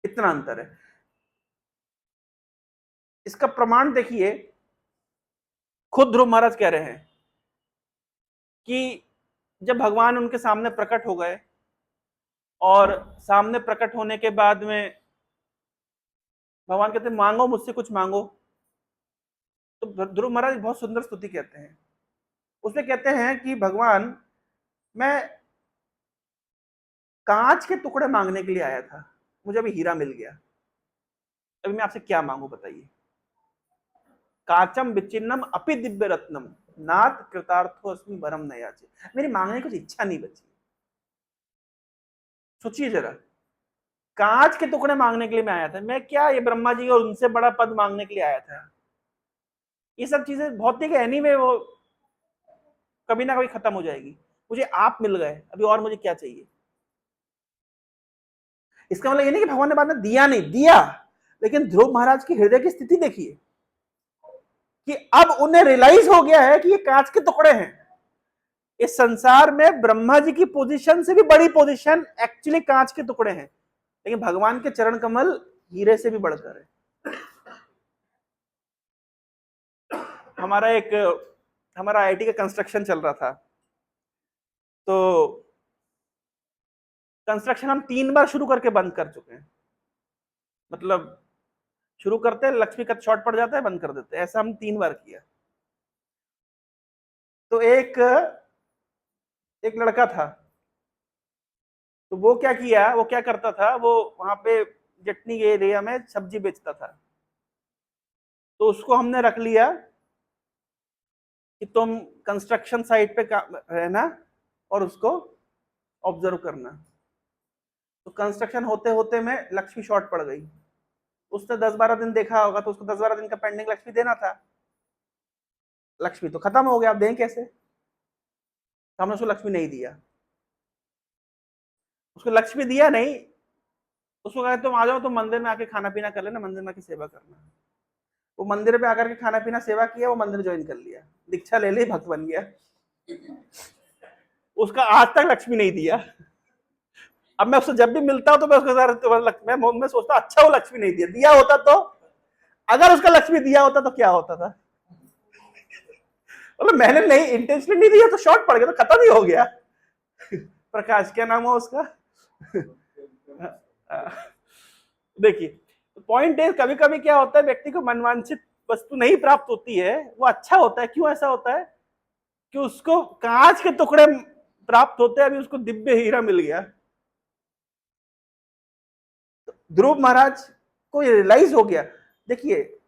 इतना अंतर है। इसका प्रमाण देखिए, खुद ध्रुव महाराज कह रहे हैं कि जब भगवान उनके सामने प्रकट हो गए और सामने प्रकट होने के बाद में भगवान कहते हैं मांगो मुझसे कुछ मांगो, तो ध्रुव महाराज बहुत सुंदर स्तुति कहते हैं। उसमें कहते हैं कि भगवान, मैं कांच के टुकड़े मांगने के लिए आया था, मुझे अभी हीरा मिल गया, अभी मैं आपसे क्या मांगू बताइए। काचम विचिन्नम अपि दिव्य रत्नम नाथ कृतार्थो अस्मि वरम न याचे। मेरी मांगने की कुछ इच्छा नहीं बची। सोचिए जरा, कांच के टुकड़े मांगने के लिए मैं आया था, मैं क्या ये ब्रह्मा जी और उनसे बड़ा पद मांगने के लिए आया था। ये सब चीजें भौतिक है, एनीवे वो कभी ना कभी खत्म हो जाएगी। मुझे आप मिल गए, अभी और मुझे क्या चाहिए। इसका मतलब ये नहीं कि भगवान ने बाद में दिया नहीं, दिया, लेकिन ध्रुव महाराज की हृदय की स्थिति देखिए कि अब उन्हें रियलाइज हो गया है कि ये कांच के टुकड़े हैं। इस संसार में ब्रह्मा जी की पोजीशन से भी बड़ी पोजीशन एक्चुअली कांच के टुकड़े हैं, लेकिन भगवान के चरण कमल हीरे से भी बढ़कर है। हमारा आईआईटी का कंस्ट्रक्शन चल रहा था, तो कंस्ट्रक्शन हम 3 बार शुरू करके बंद कर चुके हैं। मतलब शुरू करते हैं, लक्ष्मी का शॉर्ट पड़ जाता है, बंद कर देते हैं, ऐसा हम 3 बार किया। तो एक लड़का था, तो वो क्या करता था, वो वहां पे जटनी के एरिया में सब्जी बेचता था। तो उसको हमने रख लिया कि तुम कंस्ट्रक्शन साइट पे रहना और उसको ऑब्जर्व करना। तो कंस्ट्रक्शन होते होते में लक्ष्मी शॉर्ट पड़ गई। उसने 10-12 दिन देखा होगा, तो उसको 10-12 दिन का पेंडिंग लक्ष्मी देना था। लक्ष्मी तो खत्म हो गया, आप दें कैसे। तो हमने उसको लक्ष्मी नहीं दिया, उसको लक्ष्मी दिया नहीं। उसको कहा तुम आ जाओ, तुम मंदिर में आके खाना पीना कर लेना, मंदिर में आके सेवा करना। वो मंदिर पे आकर के खाना पीना सेवा किया, वो मंदिर ज्वाइन कर लिया, दीक्षा ले ली, भक्त बन गया। उसका आज तक लक्ष्मी नहीं दिया। अब मैं उससे जब भी मिलता हूं तो मैं उसके मैं सोचता अच्छा वो लक्ष्मी नहीं दिया होता तो, अगर उसका लक्ष्मी दिया होता तो क्या होता था। मतलब मैंने नहीं इंटेंशनली नहीं दिया तो शॉर्ट पड़ गया, तो खत्म ही हो गया। प्रकाश क्या नाम हो उसका। देखिए पॉइंट है, कभी कभी क्या होता है, व्यक्ति को मनवांछित वस्तु नहीं प्राप्त होती है, वो अच्छा होता है। क्यों ऐसा होता है कि उसको कांच के टुकड़े प्राप्त होते हैं, अभी उसको दिव्य हीरा मिल गया। ध्रुव महाराज को रियलाइज हो गया। देखिए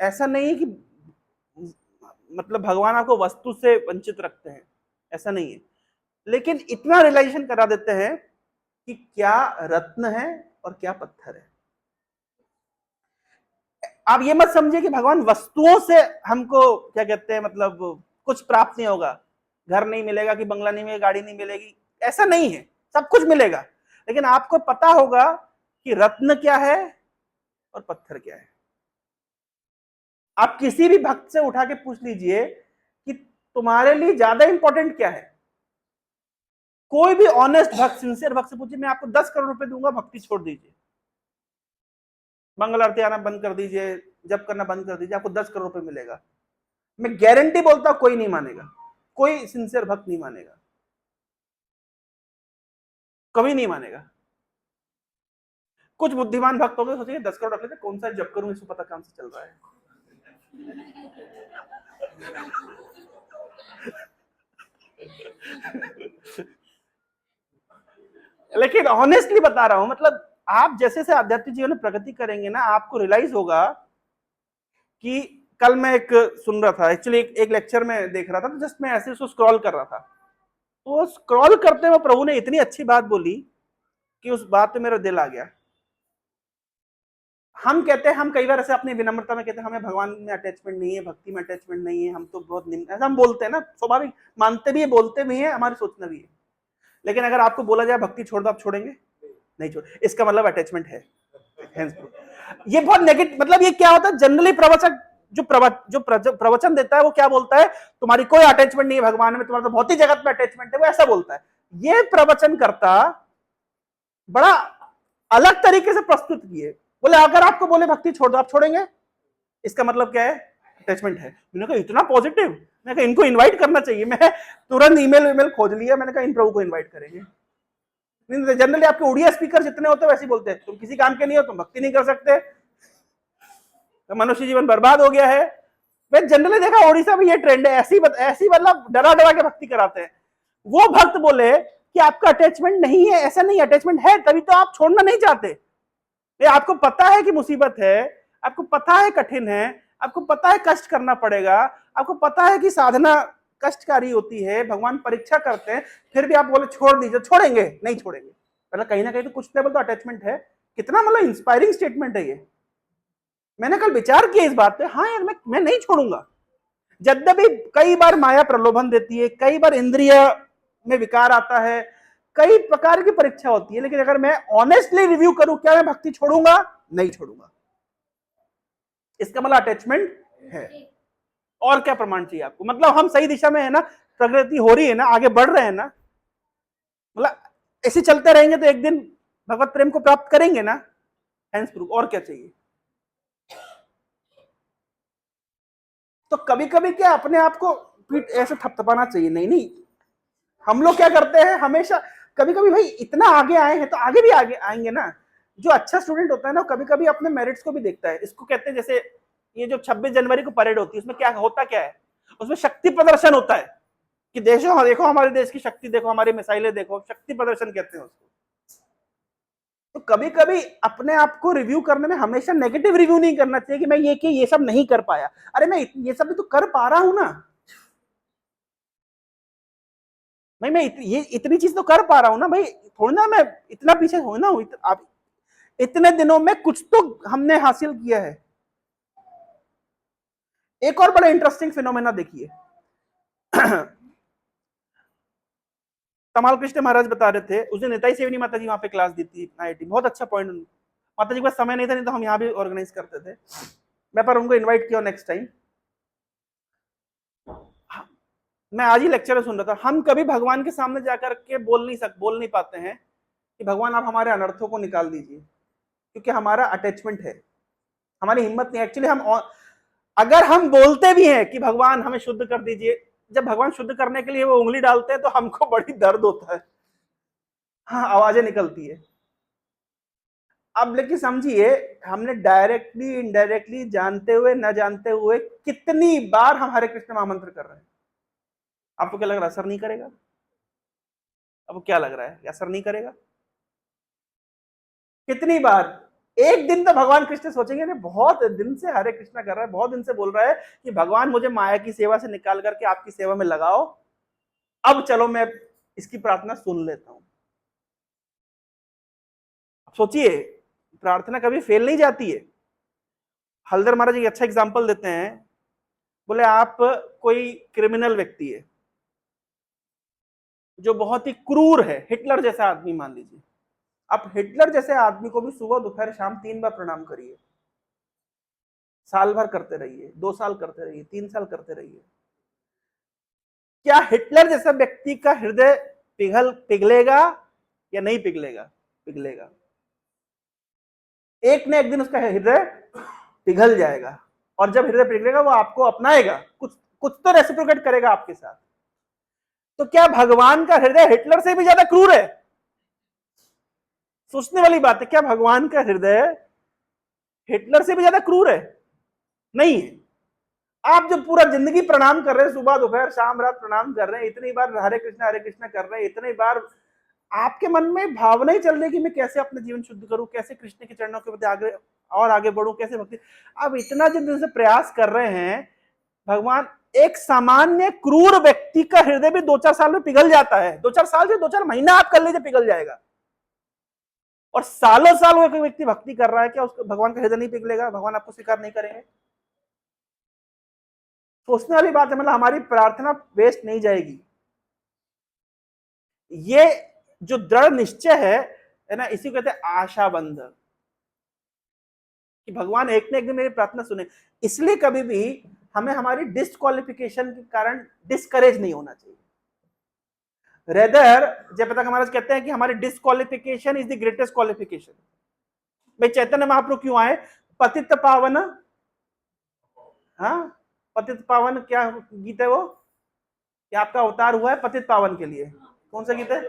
ऐसा नहीं है कि मतलब भगवान आपको वस्तु से वंचित रखते हैं, ऐसा नहीं है, लेकिन इतना रियलाइजेशन करा देते हैं कि क्या रत्न है और क्या पत्थर है। आप ये मत समझिए कि भगवान वस्तुओं से हमको क्या कहते हैं, मतलब कुछ प्राप्त नहीं होगा, घर नहीं मिलेगा कि बंगला नहीं मिलेगा, गाड़ी नहीं मिलेगी, ऐसा नहीं है। सब कुछ मिलेगा, लेकिन आपको पता होगा कि रत्न क्या है और पत्थर क्या है। आप किसी भी भक्त से उठा के पूछ लीजिए कि तुम्हारे लिए ज्यादा इंपॉर्टेंट क्या है। कोई भी ऑनेस्ट भक्त, सिंसियर भक्त से पूछिए, मैं आपको 10 करोड़ रुपए दूंगा, भक्ति छोड़ दीजिए, मंगल आरती आना बंद कर दीजिए, जब करना बंद कर दीजिए, आपको 10 करोड़ रुपए मिलेगा। मैं गारंटी बोलता हूं कोई नहीं मानेगा, कोई सिंसियर भक्त नहीं मानेगा, कभी नहीं मानेगा। कुछ बुद्धिमान भक्त हो गए, सोचिए 10 करोड़ रख लेते, कौन सा जब करूं, इसको पता काम से चल रहा है। लेकिन ऑनेस्टली बता रहा हूं, मतलब आप जैसे से आध्यात्मिक जीवन में प्रगति करेंगे ना, आपको रियलाइज होगा कि कल मैं एक सुन रहा था, एक्चुअली एक लेक्चर में देख रहा था, तो जस्ट मैं ऐसे उसको स्क्रॉल कर रहा था, तो स्क्रॉल करते हुए प्रभु ने इतनी अच्छी बात बोली कि उस बात पे मेरा दिल आ गया। हम कहते हैं, हम कई बार ऐसे अपनी विनम्रता में कहते हैं हमें भगवान में अटैचमेंट नहीं है, भक्ति में अटैचमेंट नहीं है, हम तो बहुत निम्न, ऐसा हम बोलते हैं ना, स्वाभाविक मानते भी है, बोलते भी है, हमारी सोचना भी है। लेकिन अगर आपको बोला जाए भक्ति छोड़ दो, आप छोड़ेंगे? नहीं छोड़, इसका मतलब अटैचमेंट है। ये बहुत नेगेटिव, मतलब ये क्या होता है, जनरली प्रवचक जो प्रवचन देता है वो क्या बोलता है, तुम्हारी कोई अटैचमेंट नहीं है भगवान में, तुम्हारा तो भौतिक जगत में अटैचमेंट है, वो ऐसा बोलता है। ये प्रवचन करता बड़ा अलग तरीके से प्रस्तुत किए, बोले अगर आपको बोले भक्ति छोड़ दो, आप छोड़ेंगे? इसका मतलब क्या है? अटैचमेंट है। मैंने कहा इतना पॉजिटिव, मैंने कहा इनको इनवाइट करना चाहिए। मैं तुरंत ईमेल खोज लिया, मैंने कहा इन प्रभु को इनवाइट करेंगे। जनरली आपके उड़िया स्पीकर जितने होते हैं वैसे बोलते हैं, तुम किसी काम के नहीं हो, तुम भक्ति नहीं कर सकते, तो मनुष्य जीवन बर्बाद हो गया है। मैं जनरली देखा ओडिशा में ये ट्रेंड है, ऐसी मतलब डरा डरा के भक्ति कराते हैं। वो भक्त बोले कि आपका अटैचमेंट नहीं है, ऐसा नहीं, अटैचमेंट है, तभी तो आप छोड़ना नहीं चाहते। आपको पता है कि मुसीबत है, आपको पता है कठिन है, आपको पता है कष्ट करना पड़ेगा, आपको पता है कि साधना कष्टकारी होती है, भगवान परीक्षा करते हैं, फिर भी आप बोले छोड़ दीजिए, छोड़ेंगे? नहीं छोड़ेंगे। मतलब कहीं ना कहीं तो कुछ लेवल तो अटैचमेंट है। कितना मतलब इंस्पायरिंग स्टेटमेंट है ये। मैंने कल विचार किया इस बात पे, हाँ यार मैं नहीं छोड़ूंगा। यद्यपि कई बार माया प्रलोभन देती है, कई बार इंद्रिय में विकार आता है, कई प्रकार की परीक्षा होती है, लेकिन अगर मैं ऑनेस्टली रिव्यू करूं, क्या मैं भक्ति छोड़ूंगा? नहीं छोड़ूंगा। इसका मतलब अटैचमेंट है। और क्या प्रमाण चाहिए आपको? मतलब हम सही दिशा में है ना, प्रगति हो रही है ना, आगे बढ़ रहे हैं ना, मतलब ऐसे चलते रहेंगे तो एक दिन भगवत प्रेम को प्राप्त करेंगे ना। हैंस प्रूफ, और क्या चाहिए? तो कभी कभी क्या अपने आप को पीठ ऐसे थपथपाना चाहिए? नहीं नहीं, हम लोग क्या करते हैं हमेशा, कभी कभी भाई इतना आगे आए हैं तो आगे भी आगे आएंगे ना। जो अच्छा स्टूडेंट होता है ना, कभी कभी अपने मेरिट्स को भी देखता है। इसको कहते हैं, जैसे ये जो 26 जनवरी को परेड होती है, उसमें क्या होता क्या है, उसमें शक्ति प्रदर्शन होता है कि देशों देखो हमारे देश की शक्ति देखो, हमारी मिसाइलें देखो, शक्ति प्रदर्शन कहते हैं उसको। तो कभी कभी अपने आप को रिव्यू करने में हमेशा नेगेटिव रिव्यू नहीं करना चाहिए कि मैं ये सब नहीं कर पाया। अरे मैं ये सब भी तो कर पा रहा हूं ना भाई, मैं ये इतनी चीज तो कर पा रहा हूं ना भाई, थोड़ी ना मैं इतना पीछे हो ना हूं। आप इतने दिनों में कुछ तो हमने हासिल किया है। एक और बड़ा इंटरेस्टिंग फिनोमेना देखिए। तमाल कृष्ण महाराज बता रहे थे, उस दिन निताई सेवनी माता जी वहां पे क्लास दी थी आईआईटी, बहुत अच्छा पॉइंट। माता जी का समय नहीं था, नहीं तो हम यहाँ भी ऑर्गेनाइज करते थे। मैं पर उनको इनवाइट किया नेक्स्ट टाइम। मैं आज ही लेक्चर में सुन रहा था, हम कभी भगवान के सामने जाकर के बोल नहीं पाते हैं कि भगवान आप हमारे अनर्थों को निकाल दीजिए, क्योंकि हमारा अटैचमेंट है, हमारी हिम्मत नहीं। एक्चुअली हम अगर हम बोलते भी हैं कि भगवान हमें शुद्ध कर दीजिए, जब भगवान शुद्ध करने के लिए वो उंगली डालते हैं तो हमको बड़ी दर्द होता है, हाँ आवाजें निकलती है। अब लेकिन समझिए, हमने डायरेक्टली इनडायरेक्टली, जानते हुए न जानते हुए कितनी बार हम हरे कृष्ण महामंत्र कर रहे हैं। आपको क्या लग रहा है असर नहीं करेगा? आपको क्या लग रहा है असर नहीं करेगा? कितनी बार? एक दिन तो भगवान कृष्ण सोचेंगे ना, बहुत दिन से हरे कृष्णा कर रहा है, बहुत दिन से बोल रहा है कि भगवान मुझे माया की सेवा से निकाल करके आपकी सेवा में लगाओ, अब चलो मैं इसकी प्रार्थना सुन लेता हूं। सोचिए, प्रार्थना कभी फेल नहीं जाती है। हल्दर महाराज एक अच्छा एग्जांपल देते हैं, बोले आप कोई क्रिमिनल व्यक्ति है जो बहुत ही क्रूर है, हिटलर जैसा आदमी मान लीजिए, आप हिटलर जैसे आदमी को भी सुबह दोपहर शाम 3 बार प्रणाम करिए, साल भर करते रहिए, 2 साल करते रहिए, 3 साल करते रहिए। क्या हिटलर जैसा व्यक्ति का हृदय पिघलेगा या नहीं पिघलेगा? पिघलेगा। एक न एक दिन उसका हृदय पिघल जाएगा, और जब हृदय पिघलेगा वो आपको अपनाएगा, कुछ कुछ तो रेसिप्रोकेट करेगा आपके साथ। तो क्या भगवान का हृदय हिटलर से भी ज्यादा क्रूर है? सोचने वाली बात है, क्या भगवान का हृदय हिटलर से भी ज्यादा क्रूर है? नहीं है। आप जब पूरा जिंदगी प्रणाम कर रहे हैं, सुबह दोपहर शाम रात प्रणाम कर रहे हैं, इतनी बार हरे कृष्णा कर रहे हैं, इतनी बार आपके मन में भावना ही चल रही कि मैं कैसे अपना जीवन शुद्ध करूं, कैसे कृष्ण के चरणों के प्रति आगे और आगे बढ़ूं, कैसे भक्ति। अब इतना जिन दिन से प्रयास कर रहे हैं भगवान, एक सामान्य क्रूर व्यक्ति का हृदय भी 2-4 साल में पिघल जाता है। 2-4 साल से 2-4 महीना आप कर लीजिए, पिघल जाएगा। और सालों साल वो कोई व्यक्ति भक्ति कर रहा है, क्या उसको भगवान का हृदय नहीं पिघलेगा? भगवान आपको स्वीकार नहीं करेंगे? सोचने वाली बात है। मतलब हमारी प्रार्थना वेस्ट नहीं जाएगी। ये जो दृढ़ निश्चय है ना, इसी को कहते हैं आशा बंधन, कि भगवान एक न एक दिन मेरी प्रार्थना सुने। इसलिए कभी भी हमें हमारी डिस्क्वालिफिकेशन के कारण डिस्करेज नहीं होना चाहिए। रेदर जयप्रकाश महाराज कहते हैं कि हमारी disqualification is the greatest qualification. भाई चैतन्य महाप्रभु क्यों आए? पतित पावन, हाँ, पतित पावन क्या गीत है वो? क्या आपका अवतार हुआ है पतित पावन के लिए? कौन सा गीत है?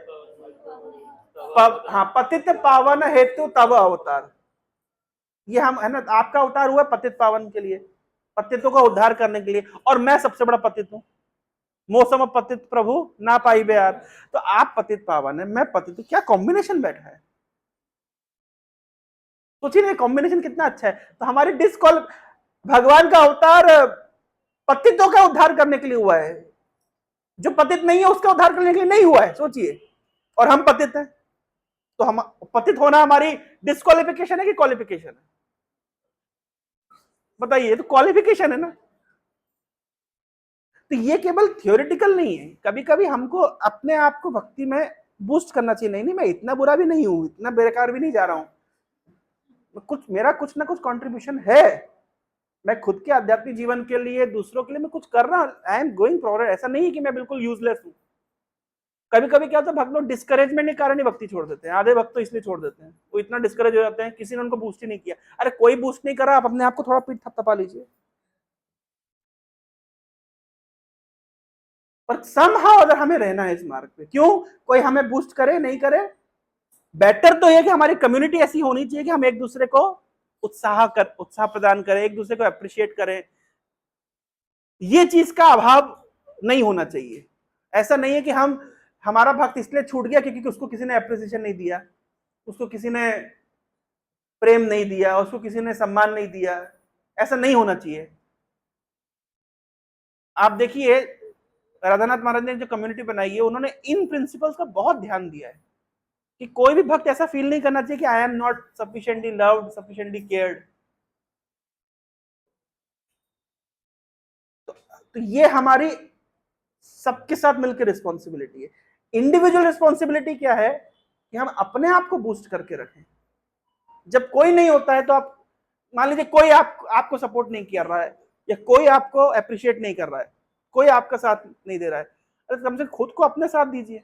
हाँ, पतित पावन हेतु तब अवतार। ये हम है ना, आपका अवतार हुआ पतित पावन के लिए, पतितों का उद्धार करने के लिए। और मैं सबसे बड़ा पतित हूं। मौसम पतित प्रभु ना पाई बे यार। तो आप पतित पावन है, मैं पतित हूं, क्या कॉम्बिनेशन बैठा है? सोचिए कॉम्बिनेशन कितना अच्छा है। तो हमारी भगवान का अवतार पतितों का उद्धार करने के लिए हुआ है, जो पतित नहीं है उसका उद्धार करने के लिए नहीं हुआ है। सोचिए, और हम पतित हैं। तो हम पतित होना हमारी डिस्क्वालिफिकेशन है कि क्वालिफिकेशन है? बताइए, तो क्वालिफिकेशन है ना। तो ये केवल थियोरेटिकल नहीं है। कभी कभी हमको अपने आप को भक्ति में बूस्ट करना चाहिए। नहीं मैं इतना बुरा भी नहीं हूं, इतना बेकार भी नहीं जा रहा हूं, मेरा कुछ ना कुछ कंट्रीब्यूशन है। मैं खुद के आध्यात्मिक जीवन के लिए, दूसरों के लिए मैं कुछ कर रहा हूं। I am going forward. ऐसा नहीं है कि मैं बिल्कुल यूजलेस हूं। कभी कभी क्या होता है, भक्त लोग डिस्करेजमेंट के कारण ही भक्ति छोड़ देते हैं। आधे भक्त तो इसलिए छोड़ देते हैं, वो इतना डिस्करेज हो जाते हैं, किसी ने उनको बूस्ट ही नहीं किया। अरे कोई बूस्ट नहीं करा, आप अपने आप को थोड़ा पीठ थपथपा लीजिए। पर समहाउ अगर हमें रहना है इस मार्ग पे, क्यों? कोई हमें बूस्ट करे नहीं करे, बेटर तो यह कि हमारी कम्युनिटी ऐसी होनी चाहिए कि हम एक दूसरे को उत्साह प्रदान करें, एक दूसरे को अप्रिशिएट करें। ये चीज का अभाव नहीं होना चाहिए। ऐसा नहीं है कि हमारा भक्त इसलिए छूट गया क्योंकि उसको किसी ने अप्रिसिएशन नहीं दिया, उसको किसी ने प्रेम नहीं दिया, उसको किसी ने सम्मान नहीं दिया। ऐसा नहीं होना चाहिए। आप देखिए, राधानाथ महाराज ने जो कम्युनिटी बनाई है, उन्होंने इन प्रिंसिपल्स का बहुत ध्यान दिया है कि कोई भी भक्त ऐसा फील नहीं करना चाहिए कि I am not sufficiently loved, sufficiently cared. तो ये हमारी सबके साथ मिलकर रिस्पॉन्सिबिलिटी है। इंडिविजुअल रिस्पॉन्सिबिलिटी क्या है कि हम अपने आप को बूस्ट करके रखें। जब कोई नहीं होता है तो आप मान लीजिए कोई आपको सपोर्ट नहीं कर रहा है, या कोई आपको अप्रिशिएट नहीं कर रहा है, कोई आपका साथ नहीं दे रहा है, अरे कम से कम खुद को अपने साथ दीजिए।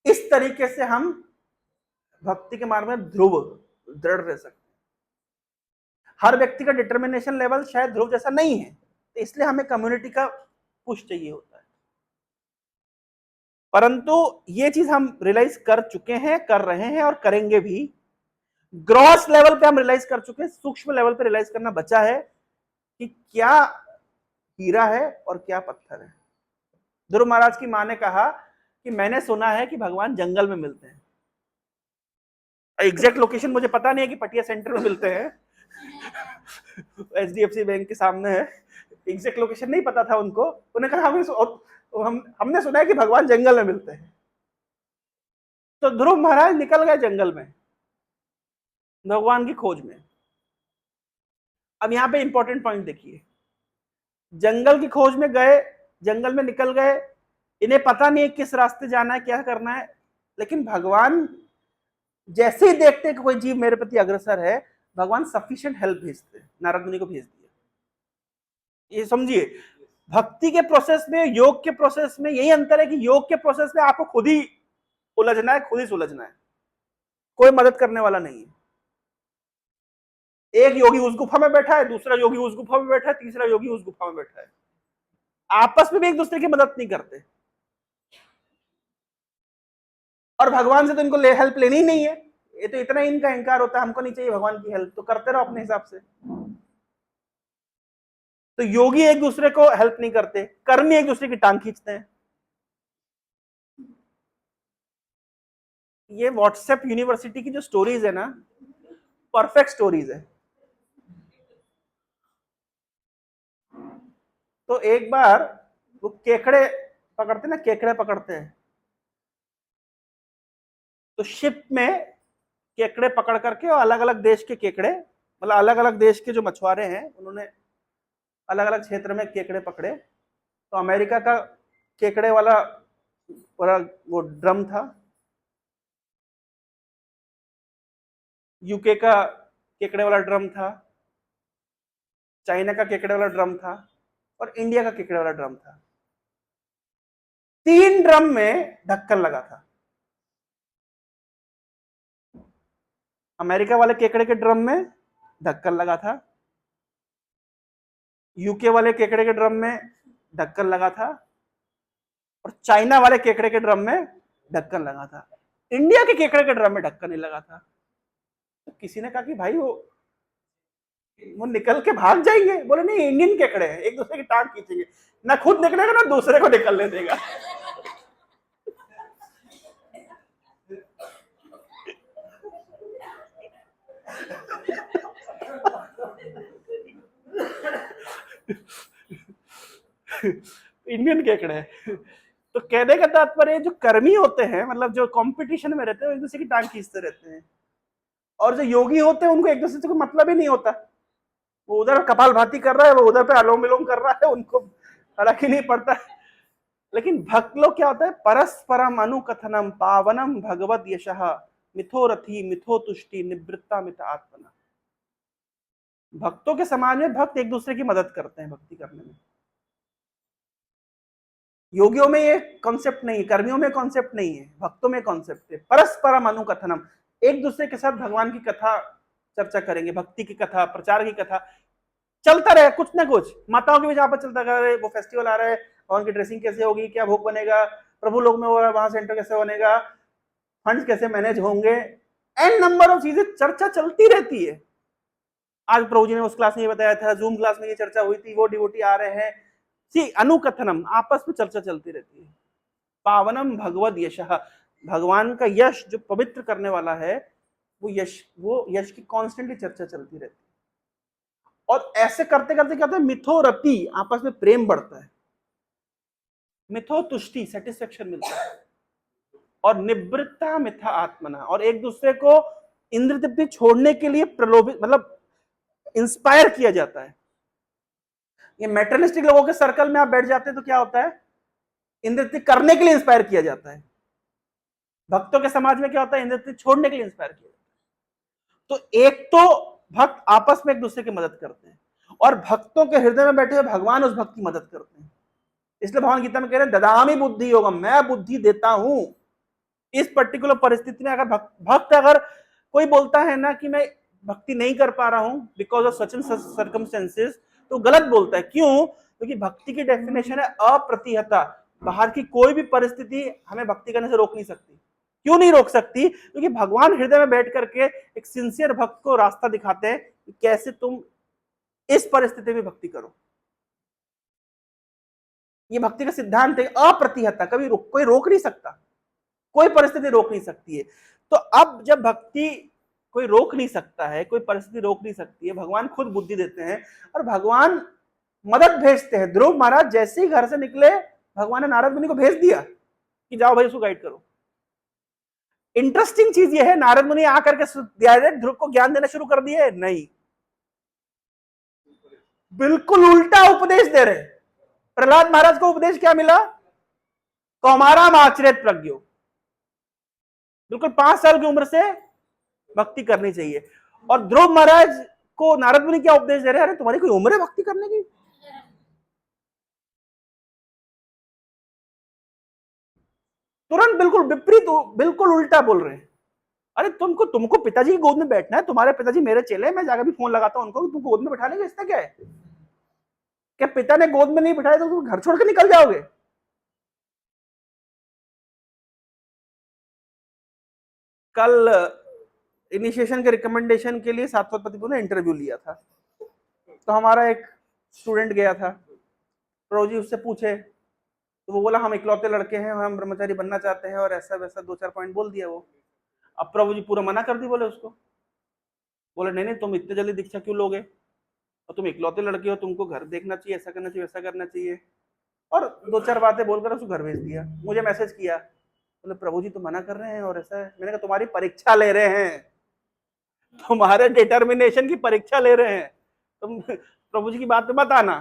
इस तरीके से हम भक्ति के मार्ग में ध्रुव दृढ़ रह सकते हैं। हर व्यक्ति का डिटर्मिनेशन लेवल शायद ध्रुव जैसा नहीं है, तो इसलिए हमें कम्युनिटी का पुश चाहिए होता है। परंतु ये चीज हम रियलाइज कर चुके हैं, कर रहे हैं और करेंगे भी। ग्रॉस लेवल पे हम रियलाइज कर चुके हैं, सूक्ष्म लेवल पे रियलाइज करना बचा है कि क्या हीरा है और क्या पत्थर है। ध्रुव महाराज की मां ने कहा कि मैंने सुना है कि भगवान जंगल में मिलते हैं। एग्जैक्ट लोकेशन मुझे पता नहीं है कि पटिया सेंटर में मिलते हैं, HDFC बैंक के सामने है। एग्जैक्ट लोकेशन नहीं पता था उनको। उन्होंने कहा हमने सुना है कि भगवान जंगल में मिलते हैं। तो ध्रुव महाराज निकल गए जंगल में भगवान की खोज में। अब यहां पे इंपॉर्टेंट पॉइंट देखिए, जंगल की खोज में गए, जंगल में निकल गए, इन्हें पता नहीं है किस रास्ते जाना है, क्या करना है, लेकिन भगवान जैसे ही देखते हैं कि कोई जीव मेरे प्रति अग्रसर है, भगवान सफिशिएंट हेल्प भेजते हैं। नारद मुनि को भेज दिया। ये समझिए, भक्ति के प्रोसेस में, योग के प्रोसेस में यही अंतर है कि योग के प्रोसेस में आपको खुद ही उलझना है, खुद ही सुलझना है, कोई मदद करने वाला नहीं है। एक योगी उस गुफा में बैठा है, दूसरा योगी उस गुफा में बैठा है, तीसरा योगी उस गुफा में बैठा है, आपस में भी एक दूसरे की मदद नहीं करते। और भगवान से तो इनको हेल्प लेनी ही नहीं है। ये तो इतना इनका अहंकार होता है, हमको नहीं चाहिए भगवान की हेल्प, तो करते रहो अपने हिसाब से। तो योगी एक दूसरे को हेल्प नहीं करते, कर्मी एक दूसरे की टांग खींचते हैं। ये व्हाट्सएप यूनिवर्सिटी की जो स्टोरीज है ना, परफेक्ट स्टोरीज है। तो एक बार वो केकड़े पकड़ते ना, केकड़े पकड़ते हैं, तो शिप में केकड़े पकड़ करके, और अलग अलग देश के केकड़े, मतलब अलग अलग देश के जो मछुआरे हैं उन्होंने अलग अलग क्षेत्र में केकड़े पकड़े। तो अमेरिका का केकड़े वाला पूरा वो ड्रम था, यूके का केकड़े वाला ड्रम था, चाइना का केकड़े वाला ड्रम था, और इंडिया का केकड़े वाला ड्रम था। 3 ड्रम में ढक्कन लगा था। अमेरिका वाले केकड़े के ड्रम में ढक्कन लगा था, यूके वाले केकड़े के ड्रम में ढक्कन लगा था, और चाइना वाले केकड़े के ड्रम में ढक्कन लगा था। इंडिया के केकड़े के ड्रम में ढक्कन नहीं लगा था। तो किसी ने कहा कि भाई वो निकल के भाग जाएंगे। बोले नहीं, इंडियन केकड़े हैं, एक दूसरे की टांग खींचेंगे, ना खुद निकलेगा ना दूसरे को निकलने देगा। इंडियन केकड़े। तो कहने का तात्पर्य जो कर्मी होते हैं, मतलब जो कंपटीशन में रहते हैं, एक दूसरे की टांग खींचते रहते हैं, और जो योगी होते हैं उनको एक दूसरे से कोई मतलब ही नहीं होता। वो उधर कपालभाति कर रहा है, वो उधर पे अनुलोम विलोम कर रहा है, उनको फर्क ही नहीं पड़ता। लेकिन भक्त लोग क्या होता है, परस्परम अनुकथनम पावनम भगवद यशः मिथो रथी मिथो तुष्टि निवृत्ता मित आत्मना। भक्तों के समाज में भक्त एक दूसरे की मदद करते हैं भक्ति करने में। योगियों में ये कॉन्सेप्ट नहीं है, कर्मियों में कॉन्सेप्ट नहीं है, भक्तों में कॉन्सेप्ट है। परस्परम अनुकथनम, एक दूसरे के साथ भगवान की कथा चर्चा करेंगे, भक्ति की कथा, प्रचार की कथा चलता रहे, कुछ ना कुछ माताओं के बीच आपस चलता रहे। वो फेस्टिवल आ रहा है, भगवान की ड्रेसिंग कैसे होगी, क्या भोग बनेगा, प्रभु लोग में हो रहा है वहां सेंटर कैसे बनेगा, फंड्स कैसे मैनेज होंगे, एन नंबर ऑफ चीजें चर्चा चलती रहती है। आज प्रभु जी ने उस क्लास में ये बताया था, जूम क्लास में ये चर्चा हुई थी, वो डिवोटी आ रहे हैं। सी अनुकथनम, आपस में चर्चा चलती रहती है। पावनम भगवद यशः, भगवान का यश जो पवित्र करने वाला है, वो यश की कॉन्स्टेंटली चर्चा चलती रहती है। और ऐसे करते करते क्या होता है, मिथो रति, आपस में प्रेम बढ़ता है, मिथो तुष्टि, सेटिस्फेक्शन मिलता है, और निवृत्ता मिथा आत्मना, और एक दूसरे को इंद्र तृप्ति छोड़ने के लिए प्रलोभित, मतलब इंस्पायर किया जाता है। ये मेटरनिस्टिक लोगों के सर्कल में आप बैठ जाते हैं तो क्या होता है, इंद्र तृप्ति करने के लिए इंस्पायर किया जाता है। भक्तों के समाज में क्या होता है, इंद्र तृप्ति छोड़ने के लिए इंस्पायर किया जाता है। तो एक तो भक्त आपस में एक दूसरे की मदद करते हैं, और भक्तों के हृदय में बैठे हुए भगवान उस भक्त की मदद करते हैं। इसलिए भगवान गीता में कह रहे हैं ददामी बुद्धि योगम, मैं बुद्धि देता हूं। इस पर्टिकुलर परिस्थिति में अगर भक्त अगर कोई बोलता है ना कि मैं भक्ति नहीं कर पा रहा हूं because of such and circumstances, तो गलत बोलता है। क्यों? क्योंकि भक्ति की डेफिनेशन है अप्रतिहता। बाहर की कोई भी परिस्थिति हमें भक्ति करने से रोक नहीं सकती। क्यों नहीं रोक सकती? क्योंकि भगवान हृदय में बैठ करके एक सिंसियर भक्त को रास्ता दिखाते हैं कि कैसे तुम इस परिस्थिति में भक्ति करो। ये भक्ति का सिद्धांत है, अप्रतिहता, कभी कोई रोक नहीं सकता, कोई परिस्थिति रोक नहीं सकती है। तो अब जब भक्ति कोई रोक नहीं सकता है, कोई परिस्थिति रोक नहीं सकती है, भगवान खुद बुद्धि देते हैं और भगवान मदद भेजते हैं। ध्रुव महाराज जैसे ही घर से निकले, भगवान ने नारद मुनि को भेज दिया कि जाओ भाई उसको गाइड करो। इंटरेस्टिंग चीज यह है, नारद मुनि आकर के डायरेक्ट ध्रुव को ज्ञान देना शुरू कर दिए? नहीं, बिल्कुल उल्टा उपदेश दे रहे। प्रहलाद महाराज को उपदेश क्या मिला? कौमाराम आचरित प्रज्ञो, बिल्कुल 5 साल की उम्र से भक्ति करनी चाहिए। और ध्रुव महाराज को नारद मुनि क्या उपदेश दे रहे हैं? अरे तुम्हारी कोई उम्र है भक्ति करने की? तुरंत बिल्कुल विपरीत, बिल्कुल उल्टा बोल रहे हैं। अरे तुमको पिताजी की गोद में बैठना है, तुम्हारे पिताजी मेरे चेले, मैं जाकर भी फोन लगाता हूं उनको, तुम गोद में बैठा लेंगे, इसका क्या है? क्या पिता ने गोद में नहीं बिठाया तो तुम घर छोड़ के निकल जाओगे? कल इनिशिएशन के रिकमेंडेशन के लिए सातवत ने इंटरव्यू लिया था, तो हमारा एक स्टूडेंट गया था। प्रभु जी उससे पूछे, तो वो बोला हम इकलौते लड़के हैं, हम ब्रह्मचारी बनना चाहते हैं, और ऐसा वैसा 2-4 पॉइंट बोल दिया वो। अब प्रभु जी पूरा मना कर दी, बोले उसको, बोले नहीं नहीं तुम इतने जल्दी दीक्षा क्यों लोगे, और तुम इकलौते लड़के हो, तुमको घर देखना चाहिए, ऐसा करना चाहिए, वैसा करना चाहिए। और दो चार बातें बोलकर उसको घर भेज दिया। मुझे मैसेज किया, बोले प्रभु जी तो मना कर रहे हैं और ऐसा है। मैंने कहा तुम्हारी परीक्षा ले रहे हैं, तुम्हारे डिटर्मिनेशन की परीक्षा ले रहे हैं, तुम प्रभु जी की बात तो मत आना।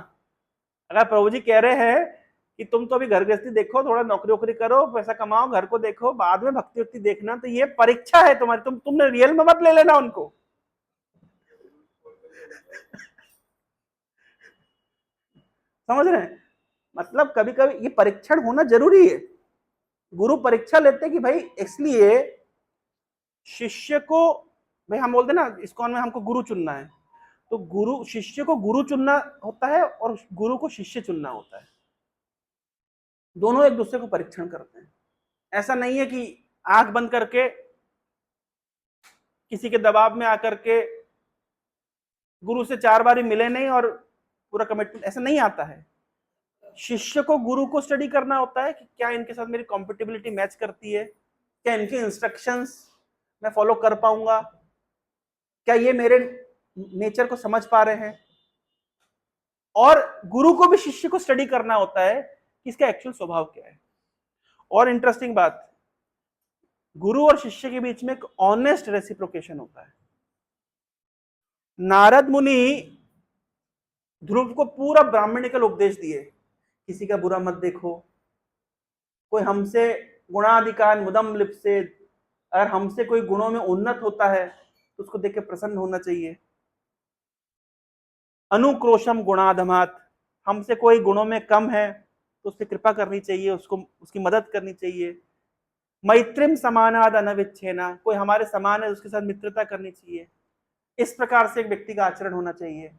अगर प्रभु जी कह रहे हैं कि तुम तो अभी घर गृहस्थी देखो, थोड़ा नौकरी वोकरी करो, पैसा कमाओ, घर को देखो, बाद में भक्ति वक्ति देखना, तो ये परीक्षा है तुम्हारी, तुमने रियल में मत ले लेना उनको। समझ रहे हैं? मतलब कभी कभी ये परीक्षण होना जरूरी है। गुरु परीक्षा लेते कि भाई, इसलिए शिष्य को, भाई हम बोलते ना इस्कॉन में हमको गुरु चुनना है, तो गुरु, शिष्य को गुरु चुनना होता है और गुरु को शिष्य चुनना होता है। दोनों एक दूसरे को परीक्षण करते हैं। ऐसा नहीं है कि आंख बंद करके किसी के दबाव में आकर के गुरु से 4 बार मिले नहीं और पूरा कमिटमेंट, ऐसा नहीं आता है। शिष्य को गुरु को स्टडी करना होता है कि क्या इनके साथ मेरी कॉम्पिटिबिलिटी मैच करती है, क्या इनके इंस्ट्रक्शंस मैं फॉलो कर पाऊंगा, क्या ये मेरे नेचर को समझ पा रहे हैं। और गुरु को भी शिष्य को स्टडी करना होता है कि इसका एक्चुअल स्वभाव क्या है। और इंटरेस्टिंग बात, गुरु और शिष्य के बीच में एक ऑनेस्ट रेसिप्रोकेशन होता है। नारद मुनि ध्रुव को पूरा ब्राह्मणिकल उपदेश दिए, किसी का बुरा मत देखो, कोई हमसे गुणाधिकार मुदम लिप्सेत, अगर हमसे कोई गुणों में उन्नत होता है तो उसको देख के प्रसन्न होना चाहिए। अनुक्रोशम गुणाधमात, हमसे कोई गुणों में कम है तो उस पर कृपा करनी चाहिए, उसको उसकी मदद करनी चाहिए। मैत्रिम समानाद अनविच्छेना, कोई हमारे समान है उसके साथ मित्रता करनी चाहिए। इस प्रकार से एक व्यक्ति का आचरण होना चाहिए।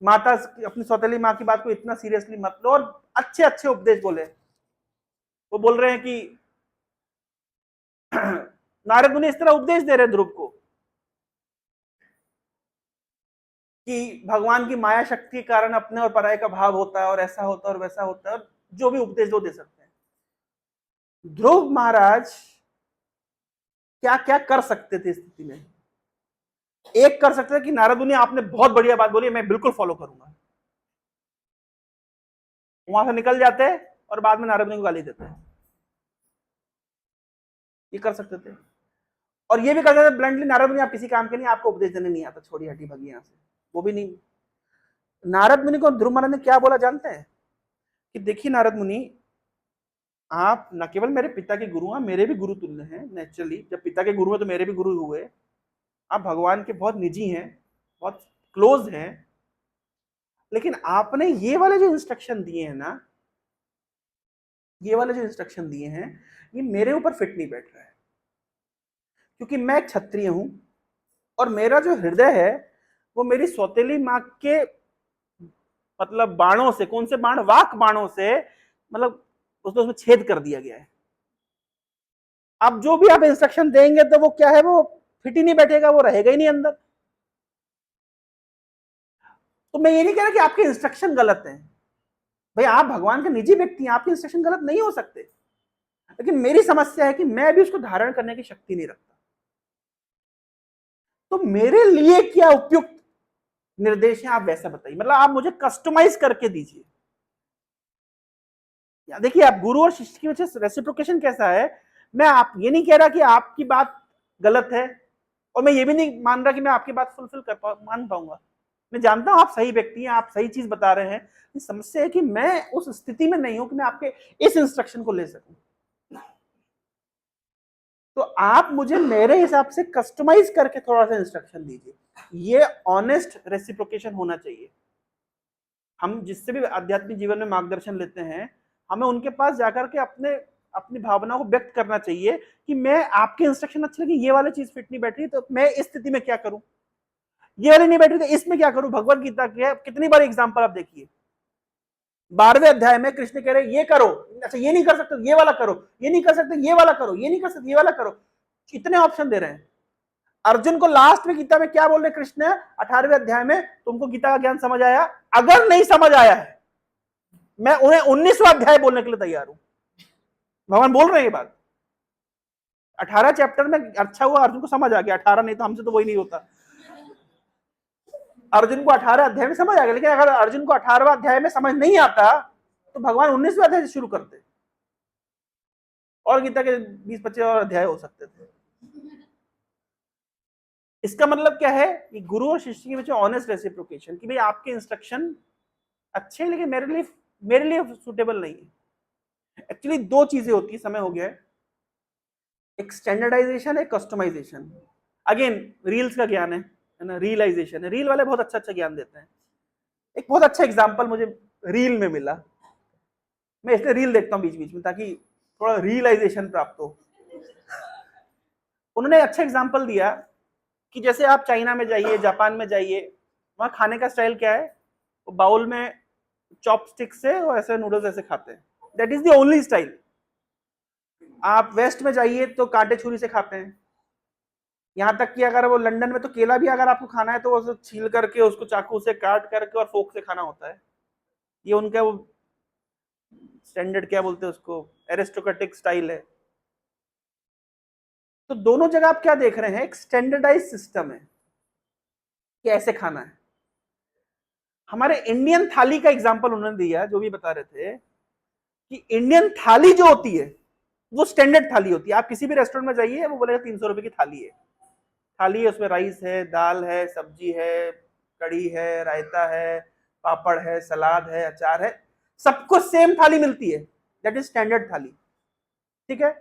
माता, अपनी सौतेली माँ की बात को इतना सीरियसली मत लो, और अच्छे अच्छे उपदेश बोले। वो बोल रहे हैं कि नारद मुनि इस तरह उपदेश दे रहे ध्रुव को कि भगवान की माया शक्ति के कारण अपने और पराये का भाव होता है, और ऐसा होता है और वैसा होता है, और जो भी उपदेश वो दे सकते हैं। ध्रुव महाराज क्या क्या कर सकते थे इस स्थिति में? एक कर सकते थे कि नारद मुनि आपने बहुत बढ़िया बात बोली, मैं बिल्कुल फॉलो करूंगा, वहां से निकल जाते और बाद में नारद मुनि को गाली देते। ये कर सकते थे। और ये भी कर सकते थे ब्लंटली, नारद मुनि आप किसी काम के नहीं, आपको उपदेश देने नहीं आता, छोड़ी हटी भगी यहां से। वो भी नहीं। नारद मुनि को ध्रुव महाराज ने क्या बोला जानते हैं? कि देखिए नारद मुनि, आप न केवल मेरे पिता के गुरु हैं, मेरे भी गुरु तुल्य हैं। नेचुरली जब पिता के गुरु हैं तो मेरे भी गुरु हुए। आप भगवान के बहुत निजी हैं, बहुत क्लोज हैं, लेकिन आपने ये वाले जो इंस्ट्रक्शन दिए हैं ना, ये वाले जो इंस्ट्रक्शन दिए हैं, ये मेरे ऊपर फिट नहीं बैठ रहा है। क्योंकि मैं क्षत्रिय हूं और मेरा जो हृदय है वो मेरी सौतेली माँ के मतलब बाणों से, कौन से बाण, वाक बाणों से, मतलब उसमें छेद कर दिया गया है। अब जो भी आप इंस्ट्रक्शन देंगे तो वो क्या है, वो फिट ही नहीं बैठेगा, वो रहेगा ही नहीं अंदर। तो मैं ये नहीं कह रहा कि आपके इंस्ट्रक्शन गलत हैं, भाई आप भगवान के निजी व्यक्ति हैं, आपके इंस्ट्रक्शन गलत नहीं हो सकते, लेकिन मेरी समस्या है कि मैं भी उसको धारण करने की शक्ति नहीं रखता। तो मेरे लिए क्या उपयुक्त निर्देश है, आप वैसा बताइए, मतलब आप मुझे कस्टमाइज करके दीजिए। देखिए, आप गुरु और शिष्य की वजह से रेसिप्रोकेशन कैसा है, मैं आप ये नहीं कह रहा कि आपकी बात गलत है, और मैं ये भी नहीं मान रहा कि मैं आपकी बात फुलफिल मान पाऊंगा। मैं जानता हूं आप सही व्यक्ति हैं, आप सही चीज बता रहे हैं। समस्या है कि मैं उस स्थिति में नहीं हूं कि मैं आपके इस इंस्ट्रक्शन को ले सकूं। तो आप मुझे मेरे हिसाब से कस्टमाइज करके थोड़ा सा इंस्ट्रक्शन दीजिए। ये ऑनेस्ट रेसिप्रोकेशन होना चाहिए। हम जिससे भी आध्यात्मिक जीवन में मार्गदर्शन लेते हैं, हमें उनके पास जाकर के अपनी भावनाओं को व्यक्त करना चाहिए कि मैं आपके इंस्ट्रक्शन अच्छे लगे, ये वाली चीज फिट नहीं बैठ रही, तो मैं इस स्थिति में क्या करूं, ये वाली नहीं बैठ रही तो इसमें क्या करूं। भगवत गीता के कितनी बार एग्जाम्पल आप देखिए, 12वें अध्याय में कृष्ण कह रहे ये करो, अच्छा ये नहीं कर सकते ये वाला करो, ये नहीं कर सकते ये वाला करो, ये नहीं कर सकते ये वाला करो, इतने ऑप्शन दे रहे हैं। अर्जुन को लास्ट में गीता में क्या बोल रहे कृष्ण, 18वें अध्याय में, तुमको गीता का ज्ञान समझ आया? अगर नहीं समझ आया है, मैं उन्हें 19वां अध्याय बोलने के लिए तैयार हूं। भगवान बोल रहे हैं ये बात। 18 चैप्टर में अच्छा हुआ अर्जुन को समझ आ गया, 18 नहीं तो हमसे तो वही नहीं होता। अर्जुन को 18 अध्याय में समझ आ गया, लेकिन अगर अर्जुन को 18वां अध्याय में समझ नहीं आता तो भगवान 19वें अध्याय से शुरू करते और गीता के 20-25 और अध्याय हो सकते थे। इसका मतलब क्या है कि गुरु और शिष्य के बीच ऑनेस्ट रेसिप्रोकेशन, कि भाई आपके इंस्ट्रक्शन अच्छे लेकिन मेरे लिए सुटेबल नहीं है। एक्चुअली दो चीजें होती है, समय हो गया है, एक स्टैंडर्डाइजेशन है, कस्टमाइजेशन। अगेन रील्स का ज्ञान है ना, रियलाइजेशन है। रील वाले बहुत अच्छा ज्ञान देते हैं। एक बहुत अच्छा एग्जांपल मुझे रील में मिला, मैं इसलिए रील देखता हूँ बीच बीच में ताकि थोड़ा रियलाइजेशन प्राप्त हो। उन्होंने अच्छा एग्जांपल दिया कि जैसे आप चाइना में जाइए, जापान में जाइए, वहां खाने का स्टाइल क्या है, वो बाउल में चॉपस्टिक से और ऐसे नूडल्स ऐसे खाते हैं, that is the only style. आप वेस्ट में जाइए तो कांटे छुरी से खाते हैं, यहाँ तक कि अगर वो लंदन में तो केला भी अगर आपको खाना है तो वो छील करके उसको चाकू से काट करके और फोक से खाना होता है। ये उनका वो स्टैंडर्ड क्या बोलते हैं उसको, एरिस्टोक्रेटिक स्टाइल है। तो दोनों जगह आप क्या देख रहे हैं, एक स्टैंडर्डाइज सिस्टम है कि ऐसे खाना है। हमारे इंडियन थाली का एग्जांपल उन्होंने दिया, जो भी बता रहे थे कि इंडियन थाली जो होती है वो स्टैंडर्ड थाली होती है। आप किसी भी रेस्टोरेंट में जाइए, वो बोलेगा 300 रुपए की थाली है। थाली है, उसमें राइस है, दाल है, सब्जी है, कड़ी है, रायता है, पापड़ है, सलाद है, अचार है, सबको सेम थाली मिलती है, दैट इज स्टैंडर्ड थाली। ठीक है,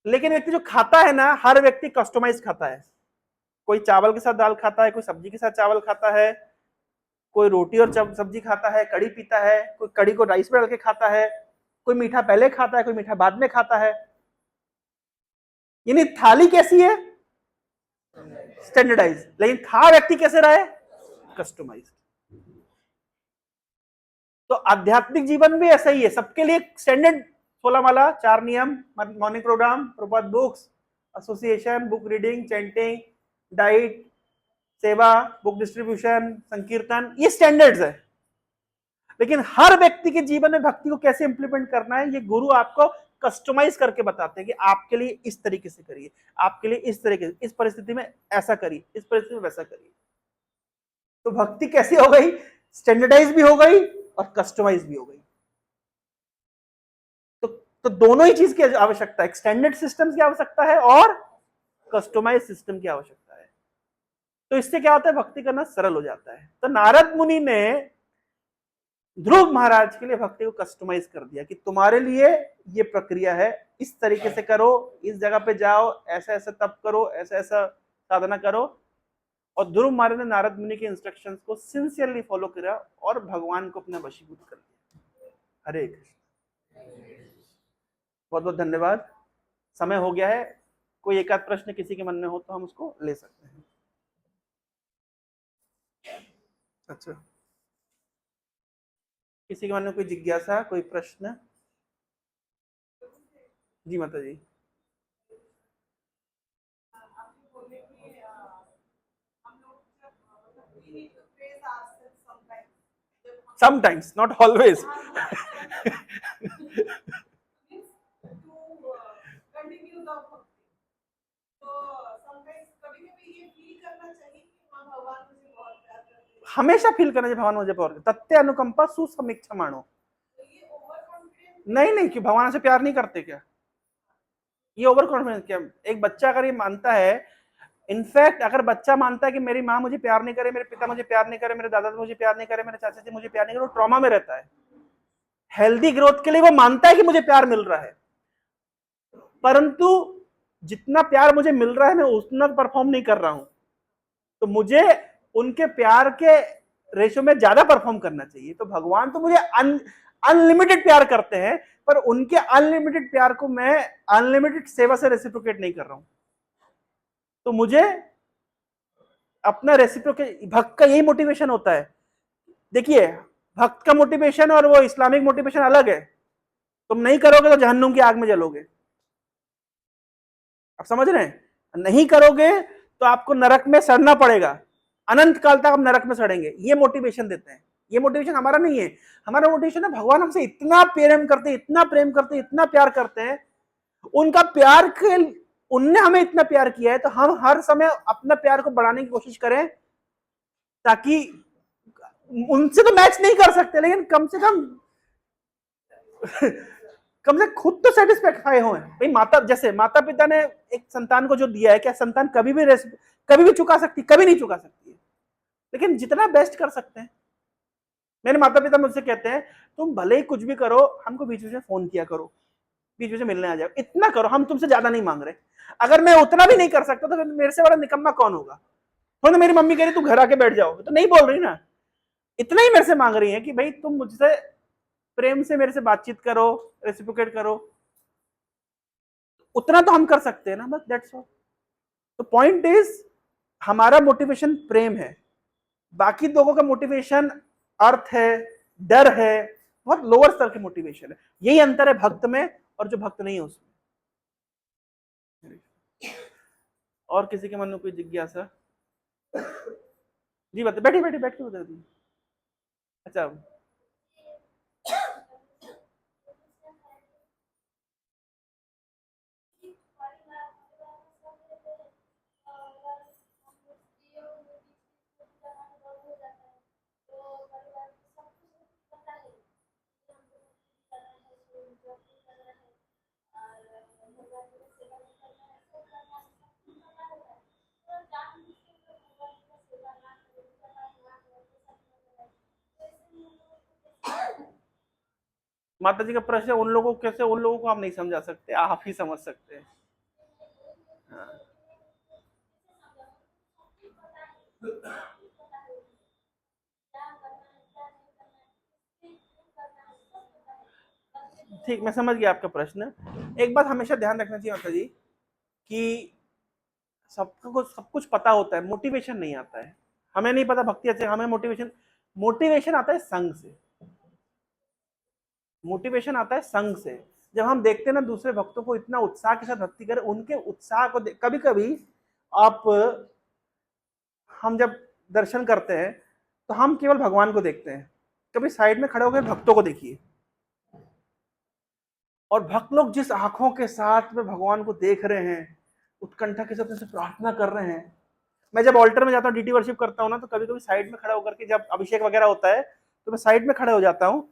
लेकिन व्यक्ति जो खाता है ना, हर व्यक्ति कस्टमाइज खाता है। कोई चावल के साथ दाल खाता है, कोई सब्जी के साथ चावल खाता है, कोई रोटी और सब्जी खाता है, कड़ी पीता है, कोई कड़ी को राइस में डाल के खाता है, कोई मीठा पहले खाता है, कोई मीठा बाद में खाता है। यानी थाली कैसी है, स्टैंडर्डाइज, लेकिन खा व्यक्ति कैसे रहा है, कस्टमाइज। तो आध्यात्मिक जीवन भी ऐसा ही है, सबके लिए स्टैंडर्ड 16 माला, 4 नियम, मॉर्निंग प्रोग्राम, प्रभात books, association, book reading, chanting, diet, सेवा, बुक डिस्ट्रीब्यूशन, संकीर्तन, ये स्टैंडर्ड्स है। लेकिन हर व्यक्ति के जीवन में भक्ति को कैसे इंप्लीमेंट करना है, ये गुरु आपको कस्टमाइज करके बताते हैं कि आपके लिए इस तरीके से करिए, आपके लिए इस तरीके से, इस परिस्थिति में ऐसा करिए, इस परिस्थिति में वैसा करिए। तो भक्ति कैसी हो गई, स्टैंडर्डाइज भी हो गई और कस्टमाइज भी हो गई। तो दोनों ही चीज की आवश्यकता है, स्टैंडर्ड सिस्टम की आवश्यकता है और कस्टमाइज सिस्टम की आवश्यकता है। तो इससे क्या होता है, भक्ति करना सरल हो जाता है। तो नारद मुनि ने ध्रुव महाराज के लिए भक्ति को कस्टमाइज कर दिया कि तुम्हारे लिए ये प्रक्रिया है, इस तरीके से करो, इस जगह पे जाओ, ऐसा ऐसा तप करो, ऐसा ऐसा साधना करो। और ध्रुव महाराज ने नारद मुनि के इंस्ट्रक्शंस को सिंसियरली फॉलो किया और भगवान को अपना वशीभूत कर दिया। हरे कृष्ण। बहुत बहुत धन्यवाद। समय हो गया है, कोई एक आध प्रश्न किसी के मन में हो तो हम उसको ले सकते हैं। अच्छा, किसी के मन में कोई जिज्ञासा, कोई प्रश्न? जी माता जी। Sometimes, not always. हमेशा फील करना चाहिए भगवान मुझे प्यार करते, तत्ते अनुकंपा सुसमीक्षा मानो। नहीं नहीं, कि भगवान से प्यार नहीं करते क्या? ये ओवर कॉन्फिडेंस क्या? एक बच्चा अगर ये मानता है, इनफैक्ट अगर बच्चा मानता है कि मेरी माँ मुझे प्यार नहीं करे, मेरे पिता मुझे प्यार नहीं करे, मेरे दादा मुझे प्यार नहीं करे, मेरे चाचा जी मुझे प्यार नहीं करे, वो ट्रॉमा में रहता है। हेल्दी ग्रोथ के लिए वो मानता है कि मुझे प्यार मिल रहा है, परंतु जितना प्यार मुझे मिल रहा है मैं उतना परफॉर्म नहीं कर रहा हूं, तो मुझे उनके प्यार के रेशो में ज्यादा परफॉर्म करना चाहिए। तो भगवान तो मुझे अनलिमिटेड प्यार करते हैं, पर उनके अनलिमिटेड प्यार को मैं अनलिमिटेड सेवा से रेसिप्रोकेट नहीं कर रहा हूं। तो मुझे अपना रेसिप्रोकेट, भक्त का यही मोटिवेशन होता है। देखिए, भक्त का मोटिवेशन और वो इस्लामिक मोटिवेशन अलग है। तुम नहीं करोगे तो जहन्नुम की आग में जलोगे, आप समझ रहे हैं? नहीं करोगे तो आपको नरक में सड़ना पड़ेगा, अनंत काल तक हम नरक में सड़ेंगे। ये मोटिवेशन देते हैं। ये मोटिवेशन हमारा नहीं है। हमारा मोटिवेशन है भगवान हमसे इतना प्रेम करते, इतना प्रेम करते, इतना प्यार करते हैं, उनका प्यार के, उनने हमें इतना प्यार किया है तो हम हर समय अपना प्यार को बढ़ाने की कोशिश करें, ताकि उनसे तो मैच नहीं कर सकते लेकिन कम से कम कम से खुद तो सेटिस्फाई हो भाई। माता, जैसे माता पिता ने एक संतान को जो दिया है, क्या संतान कभी भी चुका सकती? कभी नहीं चुका सकती है, लेकिन जितना बेस्ट कर सकते हैं। मेरे माता पिता मुझसे कहते हैं तुम भले ही कुछ भी करो, हमको बीच बीच में फोन किया करो, बीच बीच में मिलने आ जाओ, इतना करो, हम तुमसे ज्यादा नहीं मांग रहे। अगर मैं उतना भी नहीं कर सकता तो फिर मेरे से बड़ा निकम्मा कौन होगा? तो मेरी मम्मी कह रही तू घर आके बैठ जाओ, तो नहीं बोल रही ना, इतना ही मेरे से मांग रही है कि भाई तुम मुझसे प्रेम से मेरे से बातचीत करो, रेसिप्रोकेट करो, उतना तो हम कर सकते हैं ना, बस दैट्स ऑल। तो पॉइंट इज, हमारा मोटिवेशन प्रेम है, बाकी लोगों का मोटिवेशन अर्थ है, डर है, बहुत लोअर स्तर के मोटिवेशन है। यही अंतर है भक्त में और जो भक्त नहीं है उसमें। और किसी के मन में कोई जिज्ञासा? जी बता, बैठी बैठी बैठ के बता दी। अच्छा, माता जी का प्रश्न है, उन लोगों को कैसे, उन लोगों को हम नहीं समझा सकते, आप ही समझ सकते हैं। हाँ। ठीक, मैं समझ गया आपका प्रश्न। एक बात हमेशा ध्यान रखना चाहिए माता जी कि सबको सब कुछ पता होता है, मोटिवेशन नहीं आता है। हमें नहीं पता भक्ति अच्छे, हमें मोटिवेशन, मोटिवेशन आता है संग से। मोटिवेशन आता है संग से। जब हम देखते हैं ना दूसरे भक्तों को इतना उत्साह के साथ भक्ति करें, उनके उत्साह को कभी कभी आप, हम जब दर्शन करते हैं तो हम केवल भगवान को देखते हैं, कभी साइड में खड़े होकर भक्तों को देखिए, और भक्त लोग जिस आंखों के साथ में भगवान को देख रहे हैं, उत्कंठा के साथ उनसे प्रार्थना कर रहे हैं। मैं जब ऑल्टर में जाता हूँ, डीटी वर्शिप करता हूँ ना, तो कभी कभी साइड में खड़ा होकर के, जब अभिषेक वगैरह होता है तो मैं साइड में खड़े हो जाता हूँ,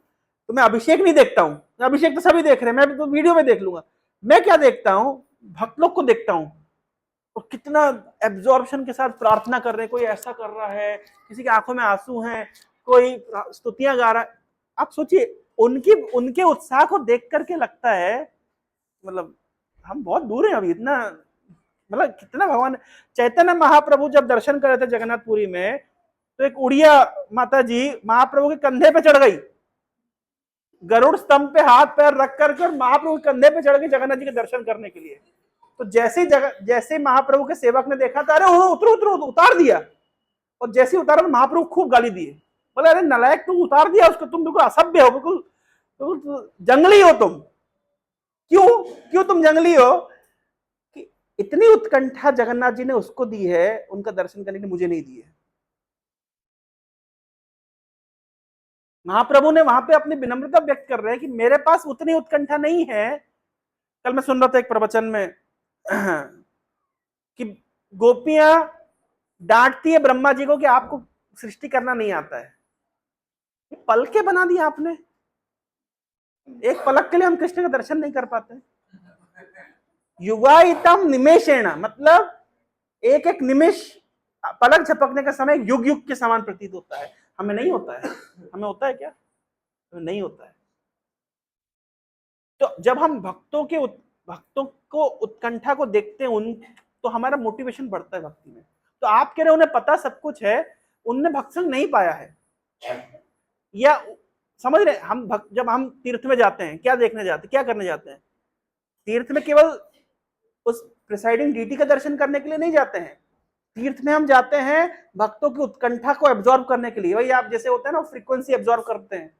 तो मैं अभिषेक नहीं देखता हूँ, अभिषेक तो सभी देख रहे हैं, मैं तो वीडियो में देख लूंगा। मैं क्या देखता हूँ, भक्त लोग को देखता हूँ, और कितना एब्जॉर्प्शन के साथ प्रार्थना कर रहे हैं। कोई ऐसा कर रहा है, किसी की आंखों में आंसू हैं, कोई स्तुतियां गा रहा है। आप सोचिए, उनके उत्साह को देख करके लगता है, मतलब हम बहुत दूर हैं अभी, इतना, मतलब कितना भगवान। चैतन्य महाप्रभु जब दर्शन कर रहे थे जगन्नाथपुरी में, तो एक उड़िया माता जी महाप्रभु के कंधे पे चढ़ गई, गरुड़ स्तंभ पे हाथ पैर रख करके महाप्रभु के कंधे पे चढ़ गई जगन्नाथ जी के दर्शन करने के लिए। तो जैसे महाप्रभु के सेवक ने देखा था, अरे उतरो उतरो, उतार दिया, और जैसे उतारा तो महाप्रभु खूब गाली दिए, बोले अरे नलायक, तुम उतार दिया उसको, तुम बिल्कुल असभ्य हो, बिल्कुल जंगली हो तुम। क्यों क्यों तुम जंगली हो? कि इतनी उत्कंठा जगन्नाथ जी ने उसको दी है उनका दर्शन करने के लिए, मुझे नहीं दी है। महाप्रभु ने वहां पे अपनी विनम्रता व्यक्त कर रहे हैं कि मेरे पास उतनी उत्कंठा नहीं है। कल मैं सुन रहा था एक प्रवचन में कि गोपियां डांटती है ब्रह्मा जी को कि आपको सृष्टि करना नहीं आता है। पलके बना दिया आपने, एक पलक के लिए हम कृष्ण का दर्शन नहीं कर पाते। युगाइतम निमेषेण, मतलब एक एक निमिष, पलक झपकने का समय युग युग के समान प्रतीत होता है। हमें नहीं होता है। हमें होता है क्या? हमें नहीं होता है। तो जब हम भक्तों को उत्कंठा को देखते हैं, उन तो हमारा मोटिवेशन बढ़ता है भक्ति में। तो आप कह रहे उन्हें पता सब कुछ है, उनने भक्त संग नहीं पाया है, या समझ रहे हम जब हम तीर्थ में जाते हैं, क्या देखने जाते हैं, क्या करने जाते हैं? तीर्थ में केवल उस प्रिसाइडिंग डीटी का दर्शन करने के लिए नहीं जाते हैं। तीर्थ में हम जाते हैं भक्तों की उत्कंठा को एब्जॉर्ब करने के लिए। वही आप जैसे होता है ना, फ्रीक्वेंसी एब्जॉर्ब करते हैं।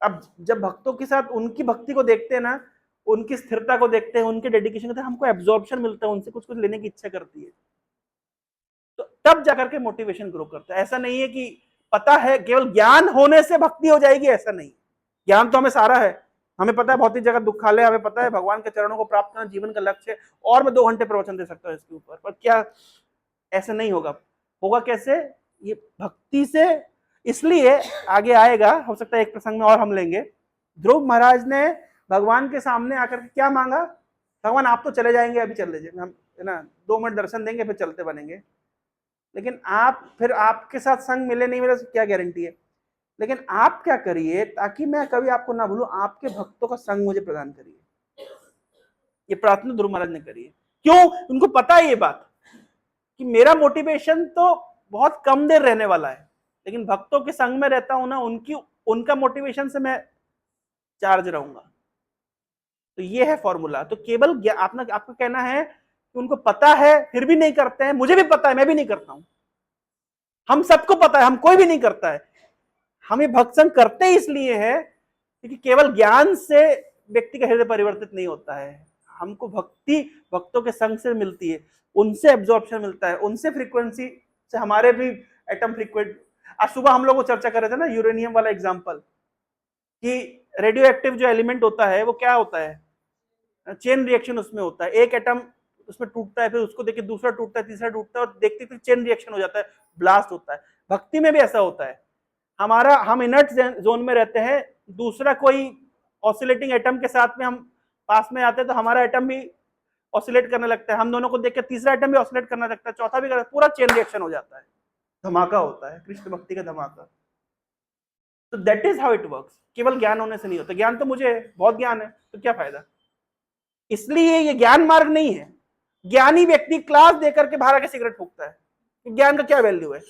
अब जब भक्तों के साथ उनकी भक्ति को देखते हैं ना, उनकी स्थिरता को देखते हैं, उनके डेडिकेशन को देखते हैं, हमको एब्जॉर्प्शन मिलता है, उनसे कुछ कुछ लेने की इच्छा करती है। तो तब जाकर के मोटिवेशन ग्रो करता है। ऐसा नहीं है कि पता है केवल ज्ञान होने से भक्ति हो जाएगी, ऐसा नहीं। ज्ञान तो हमें सारा है, हमें पता है भौतिक जगत दुखालय, हमें पता है भगवान के चरणों को प्राप्त करना जीवन का लक्ष्य है, और मैं 2 घंटे प्रवचन दे सकता हूँ इसके ऊपर, पर क्या ऐसे नहीं होगा? होगा कैसे? ये भक्ति से। इसलिए आगे आएगा, हो सकता है एक प्रसंग में और हम लेंगे, ध्रुव महाराज ने भगवान के सामने आकर के क्या मांगा? भगवान आप तो चले जाएंगे, अभी चल लीजिए, हम है ना 2 मिनट दर्शन देंगे फिर चलते बनेंगे, लेकिन आप फिर आपके साथ संग मिले नहीं मिले क्या गारंटी है? लेकिन आप क्या करिए ताकि मैं कभी आपको ना भूलूं, आपके भक्तों का संग मुझे प्रदान करिए। ये प्रार्थना ध्रुव महाराज ने करी है। क्यों? उनको पता है ये बात कि मेरा मोटिवेशन तो बहुत कम देर रहने वाला है, लेकिन भक्तों के संग में रहता हूं ना, उनका मोटिवेशन से मैं चार्ज रहूंगा। तो ये है फॉर्मूला। तो केवल आपका कहना है कि उनको पता है फिर भी नहीं करते हैं, मुझे भी पता है, मैं भी नहीं करता हूं, हम सबको पता है, हम कोई भी नहीं करता है। हम ये भक्त संग करते इसलिए है क्योंकि केवल ज्ञान से व्यक्ति का हृदय परिवर्तित नहीं होता है, हमको भक्ति भक्तों के संग से मिलती है, उनसे एब्जॉर्प्शन मिलता है, उनसे फ्रीक्वेंसी से हमारे भी एटम फ्रीक्वेंट। आज सुबह हम लोग चर्चा कर रहे थे ना यूरेनियम वाला एग्जांपल, कि रेडियो एक्टिव जो एलिमेंट होता है वो क्या होता है? चेन रिएक्शन उसमें होता है, एक एटम उसमें टूटता है, फिर उसको देख के दूसरा टूटता है, तीसरा टूटता है, और देखते देखते चेन रिएक्शन हो जाता है, ब्लास्ट होता है। भक्ति में भी ऐसा होता है, हम इनर्ट जोन में रहते हैं, दूसरा कोई ऑसिलेटिंग एटम के साथ में हम पास में आते हैं तो हमारा एटम भी ऑसिलेट करने लगता है, हम दोनों को देख के तीसरा एटम भी ऑसिलेट करने लगता है, चौथा भी करता है, पूरा चेन रिएक्शन हो जाता है, धमाका होता है, कृष्ण भक्ति का धमाका। तो that is how it works. केवल ज्ञान होने से नहीं होता। ज्ञान तो मुझे है, बहुत ज्ञान है, तो क्या फायदा? इसलिए ये ज्ञान मार्ग नहीं है। ज्ञानी व्यक्ति क्लास देकर के बाहर आके सिगरेट फूकता है, ज्ञान का क्या वैल्यू है?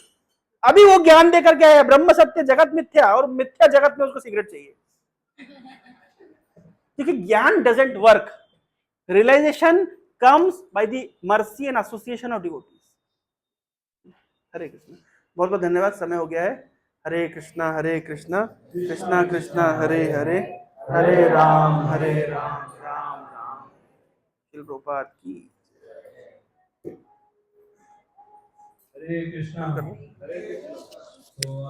अभी वो ज्ञान देकर के आया ब्रह्म सत्य जगत मिथ्या, और मिथ्या जगत में उसको सिगरेट चाहिए, क्योंकि ज्ञान doesn't work. Realization comes by the mercy and association of devotees. Hare Krishna. बहुत बहुत धन्यवाद, समय हो गया है। हरे कृष्णा कृष्णा कृष्णा हरे हरे, हरे राम राम राम। श्रील प्रभुपाद की। हरे कृष्णा। हरे कृष्णा। तो